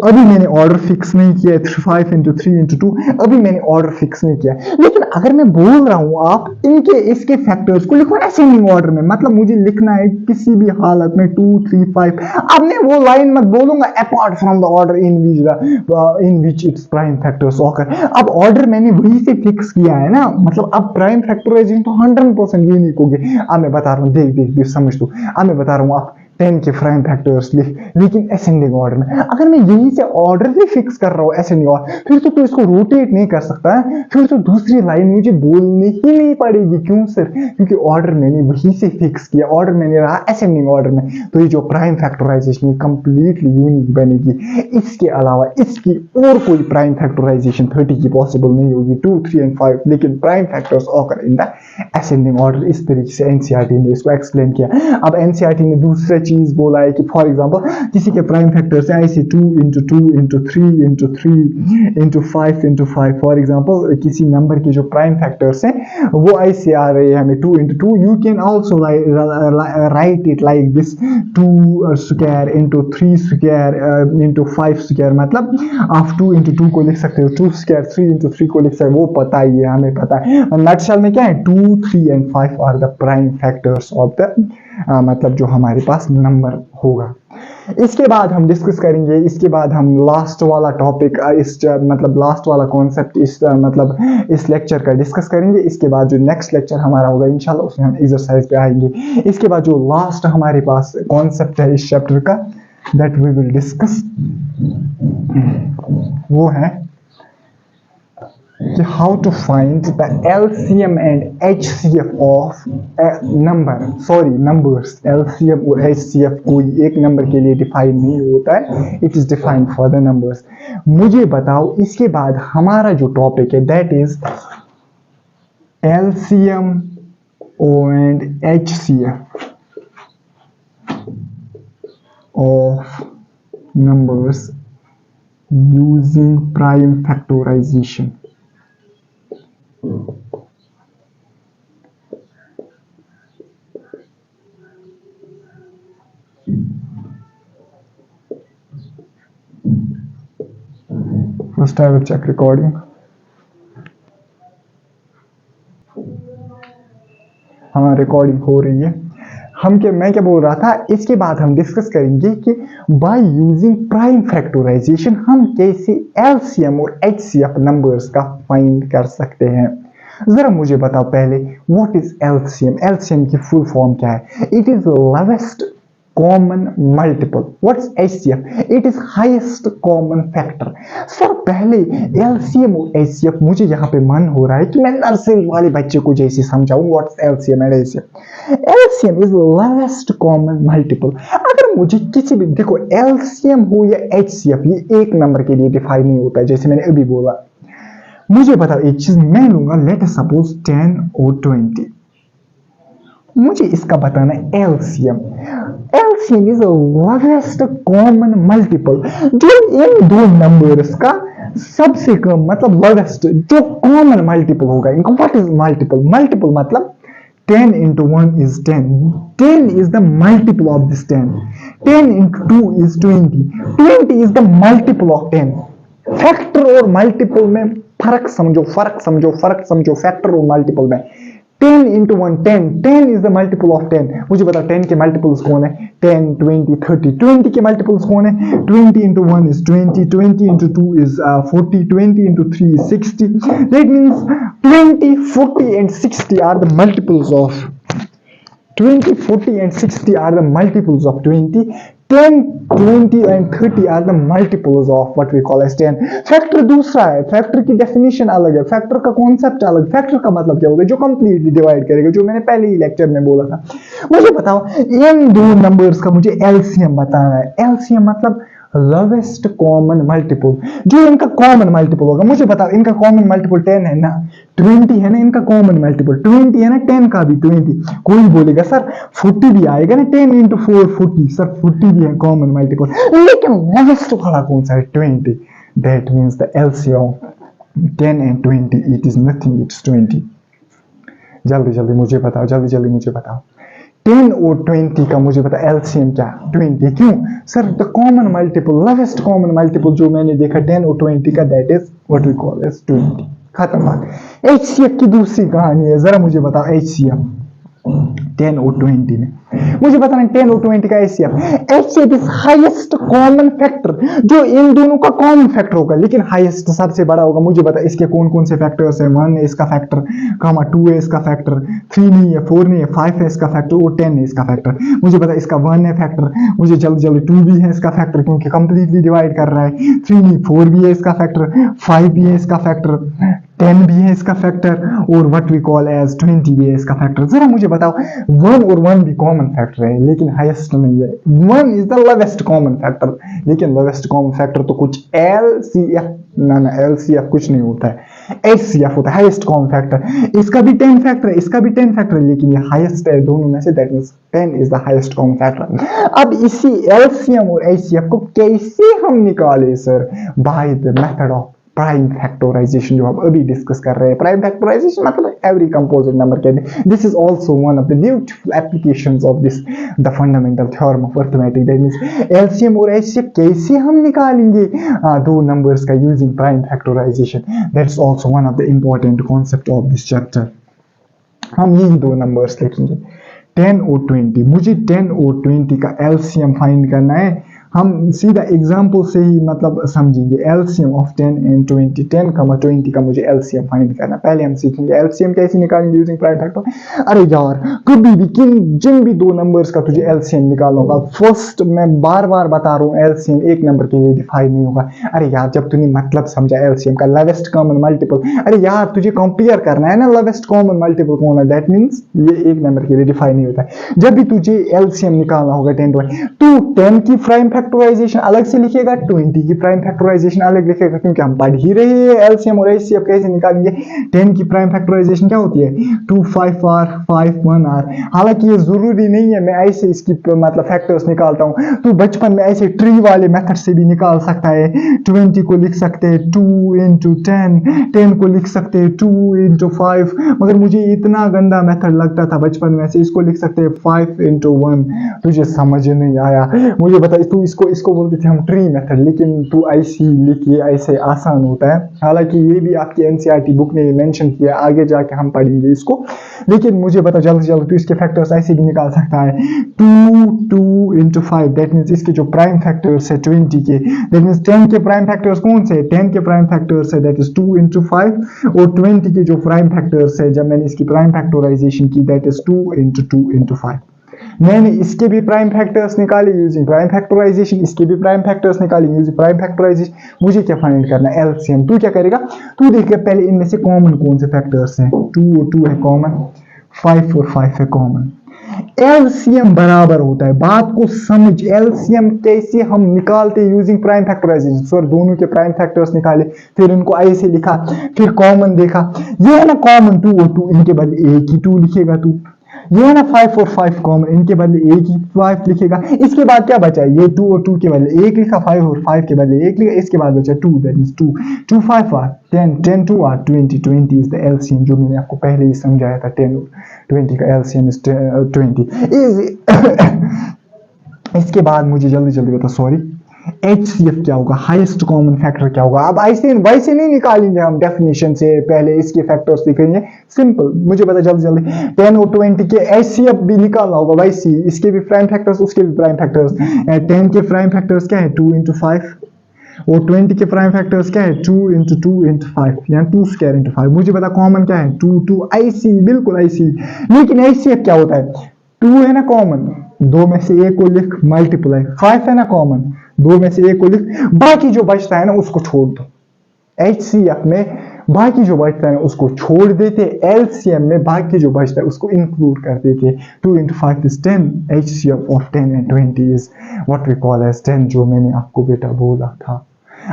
अभी मैंने ऑर्डर फिक्स नहीं किया 5 into 3 into 2, अभी मैंने ऑर्डर फिक्स नहीं किया। लेकिन अगर मैं बोल रहा हूं आप इनके इसके फैक्टर्स को लिखो असेंडिंग ऑर्डर में, मतलब मुझे लिखना है किसी भी हालत में 2 3 5। अब मैं वो लाइन मत बोलूंगा apart from the order in which its prime factors occur. अब ऑर्डर मैंने वही से फिक्स किया है ना, मतलब अब प्राइम फैक्टराइजेशन तो 100% यूनिक होगी। अब मैं बता रहा हूँ, देख समझ लो। अब मैं बता रहा हूँ आप 10 के प्राइम फैक्टर्स लिख, लेकिन असेंडिंग ऑर्डर में। अगर मैं यही से ऑर्डर भी फिक्स कर रहा हूँ असेंडिंग ऑर्डर, फिर तो तू इसको रोटेट नहीं कर सकता है, फिर तो दूसरी लाइन मुझे बोलनी ही नहीं पड़ेगी। क्यों सर? क्योंकि ऑर्डर मैंने वही से फिक्स किया, ऑर्डर मैंने रहा असेंडिंग ऑर्डर में। तो ये जो प्राइम फैक्टराइजेशन कंप्लीटली यूनिक बनेगी। इसके अलावा इसकी और कोई प्राइम फैक्टराइजेशन 30 की पॉसिबल नहीं होगी, 2 3 एंड 5, लेकिन prime factors occur in the ascending order. इस तरीके से एनसीईआरटी ने इसको एक्सप्लेन किया। अब एनसीईआरटी ने दूसरा चीज बोला है कि फॉर एग्जांपल किसी के प्राइम फैक्टर्स हैं ऐसे 2 into 2 into 3 into 3 into 5 into 5। For example किसी नंबर के जो प्राइम फैक्टर्स हैं वो ऐसे आ रहे हैं हमें 2 into 2। You can also right it like this 2 square into 3 square into 5 square. मतलब आप 2 into 2 को लिख सकते हो, 2 स्क्वायर 3 into 3 को लिख सकते हो, वो पता ही है, हमें पता है। नटशल में क्या है, 2 3 and 5 are the prime factors of the मतलब जो हमारे पास नंबर होगा। इसके बाद हम डिस्कस करेंगे, इसके बाद हम लास्ट वाला टॉपिक इस मतलब लास्ट वाला कॉन्सेप्ट इस मतलब इस लेक्चर का डिस्कस करेंगे। इसके बाद जो नेक्स्ट लेक्चर हमारा होगा इंशाल्लाह उसमें हम एक्सरसाइज पे आएंगे। इसके बाद जो लास्ट हमारे पास कॉन्सेप्ट है इस चैप्टर का दैट वी विल डिस्कस वो है कि how to find the LCM and HCF of numbers. LCM और HCF कोई एक नंबर के लिए डिफाइन नहीं होता है, it is defined for the numbers. मुझे बताओ इसके बाद हमारा जो टॉपिक है that is LCM and HCF of numbers using prime factorisation. First I will check recording. हाँ रिकॉर्डिंग हो रही है। मैं क्या बोल रहा था, इसके बाद हम डिस्कस करेंगे कि बाय यूजिंग प्राइम फैक्टराइजेशन हम कैसे एलसीएम और एचसीएफ नंबर्स का फाइंड कर सकते हैं। जरा मुझे बताओ पहले व्हाट इज एलसीएम। एलसीएम की फुल फॉर्म क्या है? It is lowest common multiple. What's HCF? It is highest common factor. Sir पहले एलसीएम और एचसीएफ, मुझे यहाँ पे मन हो रहा है कि मैं नर्सरी वाले बच्चे को जैसे समझाऊं what's LCM and HCF. LCM is lowest common multiple. अगर मुझे किसी भी, देखो एलसीएम हो या एचसीएफ, ये एक नंबर के लिए डिफाइन नहीं होता है, जैसे मैंने अभी बोला। मुझे बताओ एक चीज, मैं लूंगा लेट सपोज 10 और 20, मुझे इसका बताना है LCM. LCM is lowest common multiple, जो इन दो नंबर्स का सबसे कम, मतलब लोवेस्ट जो कॉमन मल्टीपल होगा इनका। What is multiple? मल्टीपल मतलब 10 into 1 is 10. 10 is the multiple of this 10. 10 into 2 is 20. 20 is the multiple of 10. Factor और मल्टीपल में फर्क समझो, फैक्टर और मल्टीपल में। 10 into 1 10, 10 is the multiple of 10। मुझे बताओ 10 के मल्टीपल्स कौन है? 10, 20, 30। 20 के मल्टीपल्स कौन है? 20 into 1 is 20, 20 into 2 is 40, 20 into 3 is 60। That means 20, 40 and 60 are the multiples of 20, 40 and 60 are the multiples of 20. 10, 20 and 30 are the multiples of what we call as 10। Factor दूसरा है, फैक्टर की definition अलग है, factor का concept अलग। Factor का मतलब क्या होता है? जो कंप्लीटली डिवाइड करेगा, जो मैंने पहले ही लेक्चर में बोला था। मुझे बताओ इन दो नंबर्स का मुझे एलसीएम बताना है। एलसीएम मतलब लोवेस्ट कॉमन मल्टीपल, जो इनका कॉमन मल्टीपल होगा। मुझे बताओ इनका कॉमन मल्टीपल 10 है ना, 20 है ना, इनका कॉमन मल्टीपल 20 है ना, 10 का भी 20। कोई बोलेगा सर 40 भी आएगा ना, 10 into 4 40। सर 40 भी है कॉमन मल्टीपल, लेकिन लोवेस्ट वाला कौन सा है? 20। That means the LCM 10 and 20 it is nothing, it's 20। जल्दी मुझे बताओ 10 और 20 का मुझे पता एलसीएम क्या? 20। क्यों सर? The common multiple, lowest common multiple जो मैंने देखा 10 और 20 का, that is what we call as 20। खत्म बात। एचसीएफ की दूसरी कहानी है, जरा मुझे बताओ एचसीएफ 10 और 20 में। मुझे बताना 10 और 20 का HCF is highest common factor, जो इन दोनों का कॉमन फैक्टर होगा, लेकिन हाईएस्ट सबसे बड़ा होगा। मुझे बता इसके कौन कौन से फैक्टर्स है? 1 है इसका फैक्टर, 2 है इसका फैक्टर, 3 नहीं है, 4 नहीं है, 5 है इसका फैक्टर और 10 है इसका फैक्टर। मुझे बता इसका 1 है फैक्टर, मुझे जल्दी 2 भी है इसका फैक्टर क्योंकि कंप्लीटली डिवाइड कर रहा है, 3 नहीं 4 भी है इसका फैक्टर, 5 भी है इसका फैक्टर, 10 भी है इसका फैक्टर और व्हाट वी कॉल एज 20 भी है इसका फैक्टर। जरा मुझे बताओ 1 और 1 भी कॉमन फैक्टर है लेकिन हाईएस्ट नहीं है। 1 is the lowest common factor, लेकिन लोवेस्ट कॉमन फैक्टर तो कुछ एलसीएफ ना एलसीएफ कुछ नहीं होता है, एचसीएफ होता है हाईएस्ट कॉमन फैक्टर। इसका भी 10 फैक्टर है, इसका भी 10 फैक्टर है, लेकिन ये हाईएस्ट है दोनों में से, that means 10 is the highest common factor. अब इसी एलसीएम और एचसीएफ को कैसे हम निकाले sir? By the method of prime factorisation, जो हम अभी डिस्कस कर रहे हैं। प्राइम फैक्टराइजेशन मतलब एवरी कंपोजिट नंबर के लिए। This is also one of the beautiful applications of this the fundamental theorem of arithmetic. That means LCM और एचसीएफ कैसे हम निकालेंगे दो नंबर्स का using prime factorisation. That's also one of the important concept of this chapter. हम यही दो numbers लिखेंगे 10 और 20। मुझे 10 और 20 का एलसीएम फाइंड करना है। हम सीधा एग्जाम्पल से ही मतलब समझेंगे। एलसीएम ऑफ 10 एंड 20, 10 कमा 20 का मुझे एलसीएम फाइंड करना। पहले हम सीखेंगे एलसीएम कैसे निकालेंगे यूजिंग प्राइम फैक्टर। अरे यार कभी भी जिन भी दो नंबर्स का तुझे एलसीएम निकालना होगा, फर्स्ट मैं बार बार बता रहा हूँ एलसीएम एक नंबर के लिए डिफाइन नहीं होगा। अरे यार जब तूने मतलब समझा एलसीएम का लोवेस्ट कॉमन मल्टीपल, अरे यार तुझे कंपेयर करना है ना लोवेस्ट कॉमन मल्टीपल कौन है, दैट मींस ये एक नंबर के लिए डिफाइन नहीं होता है। जब भी तुझे एलसीएम निकालना होगा 10 तो 10 की प्राइम फैक्टराइजेशन अलग से लिखेगा, 20 की प्राइम फैक्टराइजेशन अलग लिखेगा, क्योंकि हम पढ़ ही रहे हैं एलसीएम और एचसीएफ कैसे निकालेंगे। 10 की प्राइम फैक्टराइजेशन क्या होती है? 2 5 r 5 1 r। हालांकि ये जरूरी नहीं है मैं ऐसे इसकी मतलब फैक्टर्स निकालता हूं, तो बचपन में ऐसे ट्री वाले मेथड से भी निकाल सकता है। 20 को लिख सकते हैं 2 into 10, 10 को लिख सकते हैं 2 into 5, मगर मुझे इतना गंदा मेथड लगता था बचपन में से। इसको लिख सकते हैं 5 into 1। तुझे समझ नहीं आया? मुझे बता तू इसको इसको बोलते थे हम ट्री मेथड, लेकिन तू ऐसी लिखिए, ऐसे आसान होता है। हालांकि ये भी आपकी एनसीईआरटी बुक ने मेंशन किया, आगे जाके हम पढ़ेंगे इसको। लेकिन मुझे बता जल्दी जल्दी, तू इसके फैक्टर्स ऐसे भी निकाल सकता है। 2 into 5 दैट मीन्स इसके जो प्राइम फैक्टर्स है 20 के, दैट मीन्स 10 के प्राइम फैक्टर्स कौन से? 10 के प्राइम फैक्टर्स है दैट इज 2 into 5, और 20 के जो प्राइम फैक्टर्स है, जब मैंने इसकी प्राइम फैक्टराइजेशन की, दैट इज 2 into 2 into 5। मैंने इसके भी प्राइम फैक्टर्स निकाले यूजिंग प्राइम फैक्टराइजेशन, इसके भी प्राइम फैक्टर्स निकाले यूजिंग प्राइम फैक्टराइजेशन। मुझे क्या फाइंड करना है? एलसीएम। तू क्या करेगा? तू देखिए पहले इनमें से कॉमन कौन से फैक्टर्स हैं। 2 और 2 है कॉमन, 5 और 5 है कॉमन। एलसीएम बराबर होता है, बात को समझ। एलसीएम कैसे हम निकालते यूजिंग प्राइम फैक्टराइजेशन? सर दोनों के प्राइम फैक्टर्स निकाले, फिर इनको ऐसे लिखा, फिर कॉमन देखा। ये है ना कॉमन 2 और 2, इनके बदले एक ही 2 लिखेगा तू। ये है ना 5 और 5 कॉमन, इनके बदले एक ही 5 लिखेगा। इसके बाद क्या बचा? ये 2 और 2 के बदले एक लिखा, 5 और 5 के बदले एक लिखा। इसके बाद बचा 2, that means 2 2 5 are 10, 10 2 are 20, 20 is the LCM, जो मैंने आपको पहले ही समझाया था। 10 और 20 का एलसीएम इज 20 इजी। इसके बाद मुझे जल्दी जल्दी बता, सॉरी, HCF क्या होगा? हाईएस्ट कॉमन फैक्टर क्या होगा? अब ऐसे वैसे नहीं निकालेंगे हम डेफिनेशन से, पहले इसके फैक्टर्स लिखेंगे। सिंपल, मुझे पता जल्दी जल्दी 10 और 20 के HCF भी निकालना होगा वैसे, इसके भी प्राइम फैक्टर्स, उसके भी प्राइम फैक्टर्स। 10 के प्राइम फैक्टर्स क्या है? 2 into 5, और 20 के प्राइम फैक्टर्स क्या है? 2 into 2 into 5, या 2 square into 5। मुझे पता कॉमन क्या है? 2 2 IC, बिल्कुल IC। लेकिन HCF क्या होता है? 2 है ना कॉमन, 2 में से एक को लिख, मल्टीप्लाई, 5 है ना कॉमन, 2 में से एक को लिख, बाकी जो बचता है ना उसको छोड़ दो। HCF में बाकी जो बचता है ना उसको छोड़ देते, LCM में बाकी जो बचता है उसको इंक्लूड कर देते। 2 into 5 is 10, HCF of 10 and 20 is what we call as 10, जो मैंने आपको बेटा बोला था।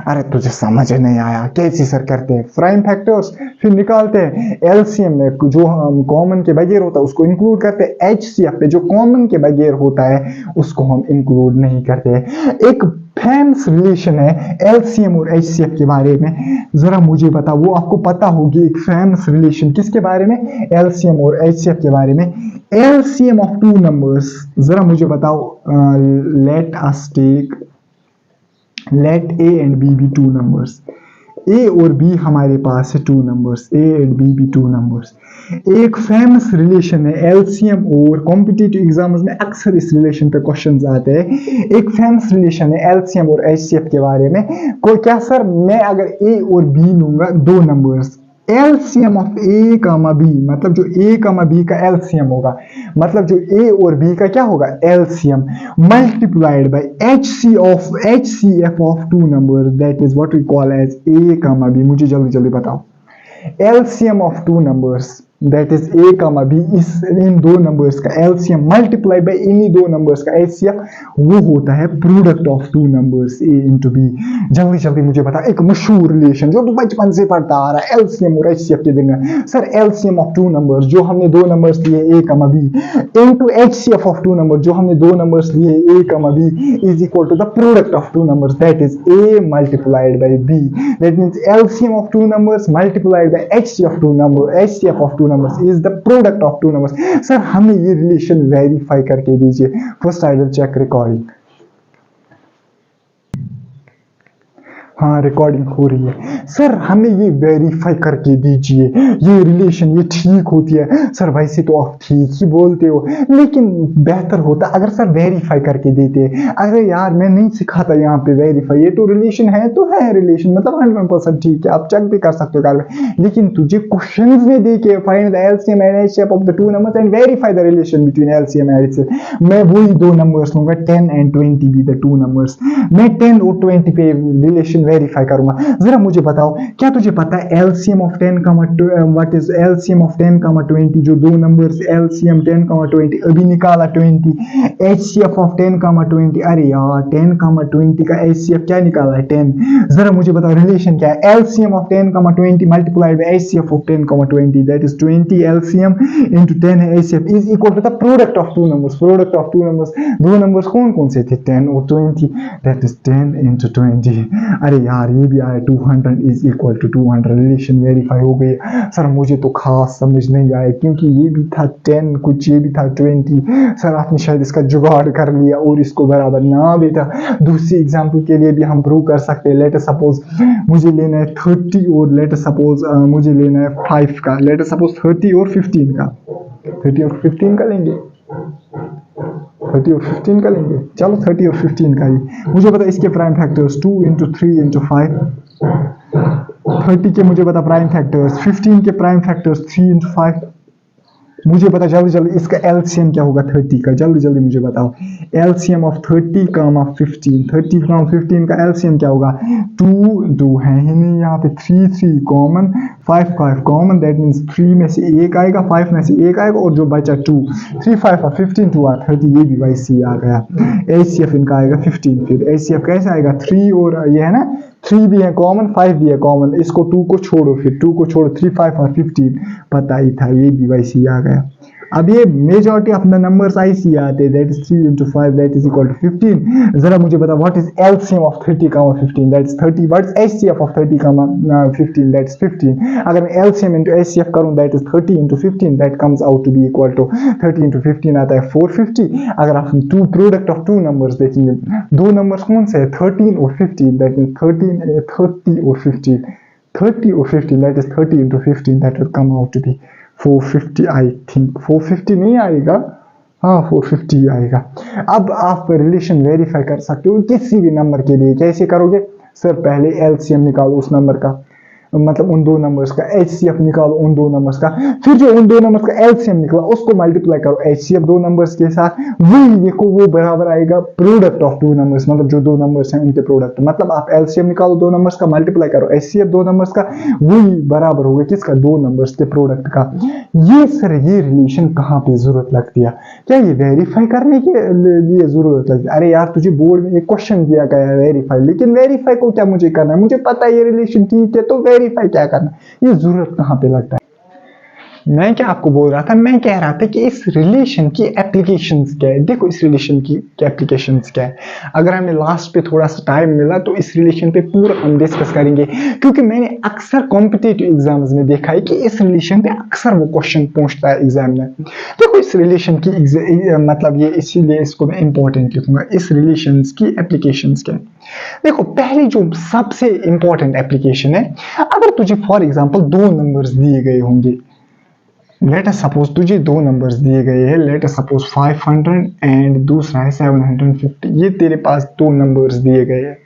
अरे तुझे समझ नहीं आया? कैसे सर करते हैं? प्राइम फैक्टर्स फिर निकालते हैं, एलसीएम में जो हम कॉमन के बगैर होता है उसको इंक्लूड करते हैं, एचसीएफ पे जो कॉमन के बगैर होता है उसको हम इंक्लूड नहीं करते। एक फेमस रिलेशन है एलसीएम और एचसीएफ के बारे में, जरा मुझे बता, वो आपको पता होगी। एक फेमस रिलेशन किसके बारे में? एलसीएम और एचसीएफ के बारे में। एलसीएम ऑफ 2 नंबर्स, जरा मुझे बताओ। Let us take, let A and B be 2 numbers। A और B हमारे पास है 2 numbers, A and B be 2 numbers। एक फेमस रिलेशन है एलसीएम, और कॉम्पिटिटिव एग्जाम्स में अक्सर इस रिलेशन पे क्वेश्चंस आते हैं। एक फेमस रिलेशन है एलसीएम और एचसीएफ के बारे में। कोई क्या सर, मैं अगर A और B लूंगा 2 numbers, LCM of A comma B, मतलब जो A कामा B का एलसीएम होगा, मतलब जो A और B का क्या होगा? LCM, multiplied by HCF of 2 numbers, that is what we call as A comma B। मुझे जल्दी जल्दी बताओ, LCM of 2 numbers that is A comma B, इस इन 2 नंबर्स का एलसीएम मल्टीप्लाई बाय इन्हीं 2 नंबर्स का HCF, वो होता है product of 2 numbers A into B। जल्दी जल्दी मुझे बता, एक मशहूर रिलेशन जो तू बचपन से पढ़ता आ रहा है एलसीएम और HCF के दिन। सर एलसीएम ऑफ 2 नंबर्स जो हमने 2 नंबर्स लिए A comma B into HCF of 2 number जो हमने 2 नंबर्स लिए A comma B is equal to the product of 2 numbers, that is A multiplied by B। That means LCM of 2 numbers multiplied by HCF of 2 numbers is the product of 2 numbers। Sir हमें ये relation verify करके दीजिए। First I will check recording. हाँ recording हो रही है। Sir हमें ये वेरीफाई करके दीजिए, ये रिलेशन ये ठीक होती है। सर वैसे तो आप ठीक ही बोलते हो, लेकिन बेहतर होता अगर सर वेरीफाई करके देते। अरे यार मैं नहीं सिखाता यहाँ पे वेरीफाई, ये तो रिलेशन है तो है रिलेशन, मतलब 100% ठीक है, आप चेक भी कर सकते हो घर में। लेकिन तुझे क्वेश्चंस में दे के find the LCM and HCF of the 2 numbers and verify the relation between LCM and HCF, मैं वही 2 नंबर्स लूंगा 10 and 20 भी द 2 नंबर्स। मैं 10 और 20 पे रिलेशन वेरीफाई करूंगा। जरा मुझे बताओ, क्या तुझे पता है LCM of 10 what is LCM of 10 20, जो 2 नंबर्स एलसीएम 10 20 अभी निकाला 20, एचसीएफ ऑफ 10 20, अरे यार 10 20 का एचसीएफ क्या निकाला है 10। जरा मुझे बताओ रिलेशन क्या है? LCM of 10 20 multiplied by HCF of 10 20, that is 20 LCM into 10 HCF is equal to the product of 2 numbers. Product of 2 numbers, 2 numbers कौन कौन से थे 10 और 20, दैट इज 10 into 20। अरे यार ये भी आया 200 is equal to 200, relation verify हो गई। सर मुझे तो खास समझ नहीं आया क्योंकि ये भी था 10 कुछ, ये भी था 20। सर आपने शायद इसका जुगाड़ कर लिया और इसको बराबर ना बेटा। दूसरी एग्जाम्पल के लिए भी हम प्रूव कर सकते हैं। लेट अस सपोज मुझे लेना है 30 और लेट अस सपोज मुझे लेना है 5 का। लेट अस सपोज 30 और 15 का, 30 और 15 का लेंगे, 30 और 15 का लेंगे। चलो 30 और 15 का ही मुझे पता इसके प्राइम फैक्टर्स 2 इंटू 3 इंटू 5। 30 के मुझे पता प्राइम फैक्टर्स, 15 के प्राइम फैक्टर्स 3 इंटू 5। मुझे पता जल्दी जल्दी इसका एलसीएम क्या होगा 30 का, जल्दी जल्दी मुझे बताओ। एलसीएम ऑफ 30 कामा 15, 30 कामा 15 का एलसीएम क्या होगा? 2 है ही नहीं यहाँ पे, 3 कॉमन, 5 कॉमन, दैट मीन्स 3 में से एक आएगा, 5 में से एक आएगा और जो बचा 2, 3 5 15 2 30, ये भी वाई सी आ गया। एचसीएफ इनका आएगा 15। फिर एचसीएफ कैसे आएगा? 3 और ये है ना 3 भी है कॉमन, 5 भी है कॉमन, इसको 2 को छोड़ो, फिर 2 को छोड़ो, 3 5 और 15 पता ही था, ये भी वैसे ही आ गया। अब ये मेजॉरिटी ऑफ द नंबर्स ऐसे आते हैं, that is 3 into 5 that is equal to 15। जरा मुझे बता what is LCM of 30 comma 15, that is 30। What is HCF of 30 comma 15, that is 15। अगर मैं एलसीएम इंटू एचसीएफ करूं that is 30 into 15, that comes out to be equal to 30 into 15 आता है 450। अगर आप two product of two numbers देखेंगे, दो numbers कौन से है 13 और 15, दैट मीन 30 और 15, 30 और 15 that is 30 into 15, that will come out to be 450। I think 450 नहीं आएगा, हाँ 450 आएगा। अब आप रिलेशन वेरीफाई कर सकते हो किसी भी नंबर के लिए। कैसे करोगे? सर पहले एलसीएम निकालो उस नंबर का, मतलब उन दो नंबर्स का, एचसीएफ निकालो उन दो नंबर्स का, फिर जो उन दो नंबर्स का एलसीएम निकला उसको मल्टीप्लाई करो एचसीएफ दो नंबर्स के साथ, वही देखो वो बराबर आएगा प्रोडक्ट ऑफ टू नंबर्स, मतलब जो दो नंबर्स हैं उनके प्रोडक्ट। मतलब आप एलसीएम निकालो दो नंबर्स का, मल्टीप्लाई करो एचसीएफ दो नंबर्स का, वही बराबर होगा किसका? दो नंबर्स के प्रोडक्ट का। ये सर ये रिलेशन कहाँ पे जरूरत लगती है? क्या ये वेरीफाई करने के लिए जरूरत लगती है? अरे यार तुझे बोर्ड में एक क्वेश्चन दिया गया है वेरीफाई, लेकिन वेरीफाई को क्या मुझे करना है? मुझे पता है ये रिलेशन ठीक है, तो वेरीफाई क्या करना, ये जरूरत कहां पे लगता है? मैं क्या आपको बोल रहा था, मैं कह रहा था कि इस रिलेशन की एप्लीकेशंस क्या है। देखो इस रिलेशन की एप्लीकेशंस क्या है, अगर हमें लास्ट पे थोड़ा सा टाइम मिला तो इस रिलेशन पे पूरा हम डिस्कस करेंगे, क्योंकि मैंने अक्सर कॉम्पिटिटिव एग्जाम्स में देखा है कि इस रिलेशन पे अक्सर वो क्वेश्चन पूछता है एग्जाम में। देखो इस रिलेशन की मतलब ये इसीलिए इसको मैं इंपॉर्टेंट लिखूंगा, इस रिलेशन की एप्लीकेशंस क्या है। देखो पहली जो सबसे इंपॉर्टेंट एप्लीकेशन है, अगर तुझे फॉर एग्जांपल दो नंबर्स दिए गए होंगे, लेट अस सपोज तुझे दो नंबर्स दिए गए हैं, लेट अस सपोज 500 एंड दूसरा है 750, ये तेरे पास दो नंबर्स दिए गए हैं।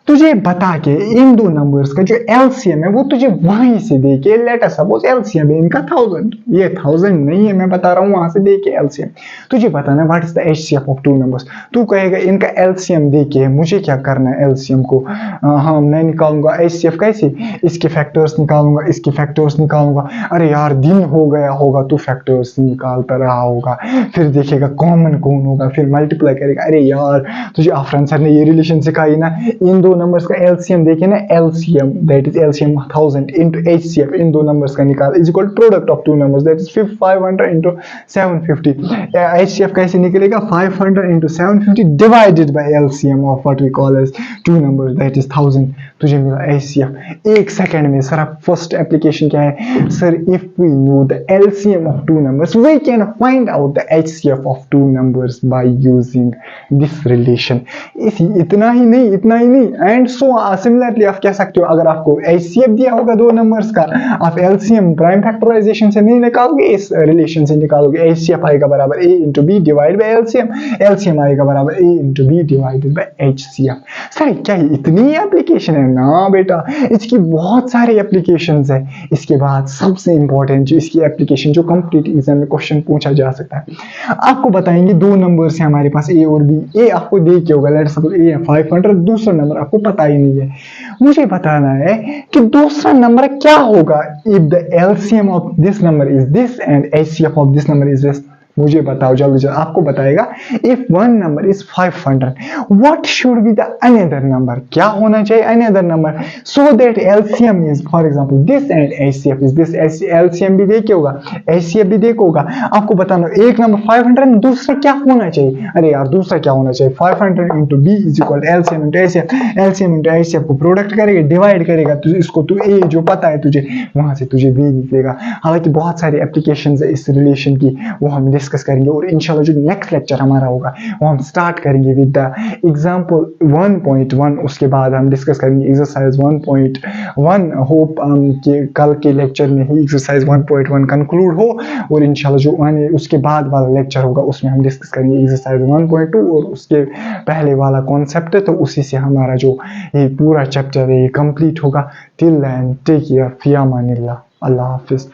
तुझे बता के इन दो नंबर्स का जो एलसीएम है वो तुझे वहीं से दे के, लेट अस सपोज एलसीएम है इनका 1000, ये 1000 नहीं है मैं बता रहा हूँ, वहां से दे के एलसीएम तुझे बताना what is the HCF of two numbers. तू कहेगा इनका एलसीएम दे के मुझे क्या करना है एलसीएम को, हाँ मैं निकालूंगा एचसीएफ कैसे, इसके फैक्टर्स निकालूंगा, इसके फैक्टर्स निकालूंगा। अरे यार दिन हो गया होगा तो फैक्टर्स निकालता रहा होगा, फिर देखेगा कॉमन कौन होगा, फिर मल्टीप्लाई करेगा। अरे यार तुझे आफरान सर ने ये रिलेशन सिखाई ना, इन दो नंबर्स का एलसीएम देखे ना, LCM that is LCM 1000 into HCF इन दो नंबर्स का निकाल is equal product of two numbers, that is 500 into 750। HCF कैसे निकलेगा? 500 into 750 divided by LCM of what we call as two numbers, that is 1000। तुझे मिला एचसीएफ एक second में। सर फर्स्ट एप्लीकेशन क्या है? Sir if we know the LCM of two numbers we can find out the HCF of two numbers by using this relation. इतना ही नहीं and so similarly आप कह सकते हो, अगर आपको एचसीएफ दिया होगा दो नंबर्स का, आप एलसीएम प्राइम फैक्टराइजेशन से नहीं निकालोगे, इस रिलेशन से निकालोगे। एचसीएफ आएगा बराबर A into B divide by LCM, LCM आएगा बराबर A into B divided by HCF. Sir क्या इतनी एप्लीकेशन है? ना बेटा, इसकी बहुत सारे एप्लीकेशंस है। इसके बाद सबसे इंपॉर्टेंट जो इसकी एप्लीकेशन जो कंप्लीट एग्जाम में क्वेश्चन पूछा जा सकता है, आपको बताएंगे दो नंबर्स है हमारे पास ए और बी। ए आपको दे के होगा, लेट्स सपोज ए है 500, दूसरा नंबर आपको पता ही नहीं है, मुझे बताना है कि दूसरा नंबर क्या होगा if the LCM of this number is this and HCF of this number is this. मुझे बताओ जल्दी जल्दी, आपको बताएगा। If one number is 500, what should be the another number, क्या होना चाहिए another number, so that LCM is, for example this and HCF is this, LCM भी देखिए होगा, एचसीएफ भी देखो होगा। आपको बताना एक नंबर 500 में दूसरा क्या होना चाहिए, अरे यार दूसरा क्या होना चाहिए, 500 into B is equal LCM into HCF, LCM into HCF को प्रोडक्ट करेगा, डिवाइड करेगा, तो इसको तू ए जो पता है तुझे, वहां से तुझे बी निकलेगा। हालांकि बहुत सारी एप्लीकेशंस है इस रिलेशन की, वो हम डिस्कस करेंगे, और इंशाल्लाह जो नेक्स्ट लेक्चर हमारा होगा वो हम स्टार्ट करेंगे विद द एग्जांपल 1.1, उसके बाद हम डिस्कस करेंगे एक्सरसाइज 1.1। होप कि कल के लेक्चर में ही एक्सरसाइज 1.1 कंक्लूड हो, और इंशाल्लाह जो उसके बाद वाला लेक्चर होगा उसमें हम डिस्कस करेंगे एक्सरसाइज 1.2, और उसके पहले वाला कॉन्सेप्ट है, तो उसी से हमारा जो ये पूरा चैप्टर है ये कंप्लीट होगा। टिल देन टेक केयर, फी अमानिल्लाह, अल्लाह हाफिज।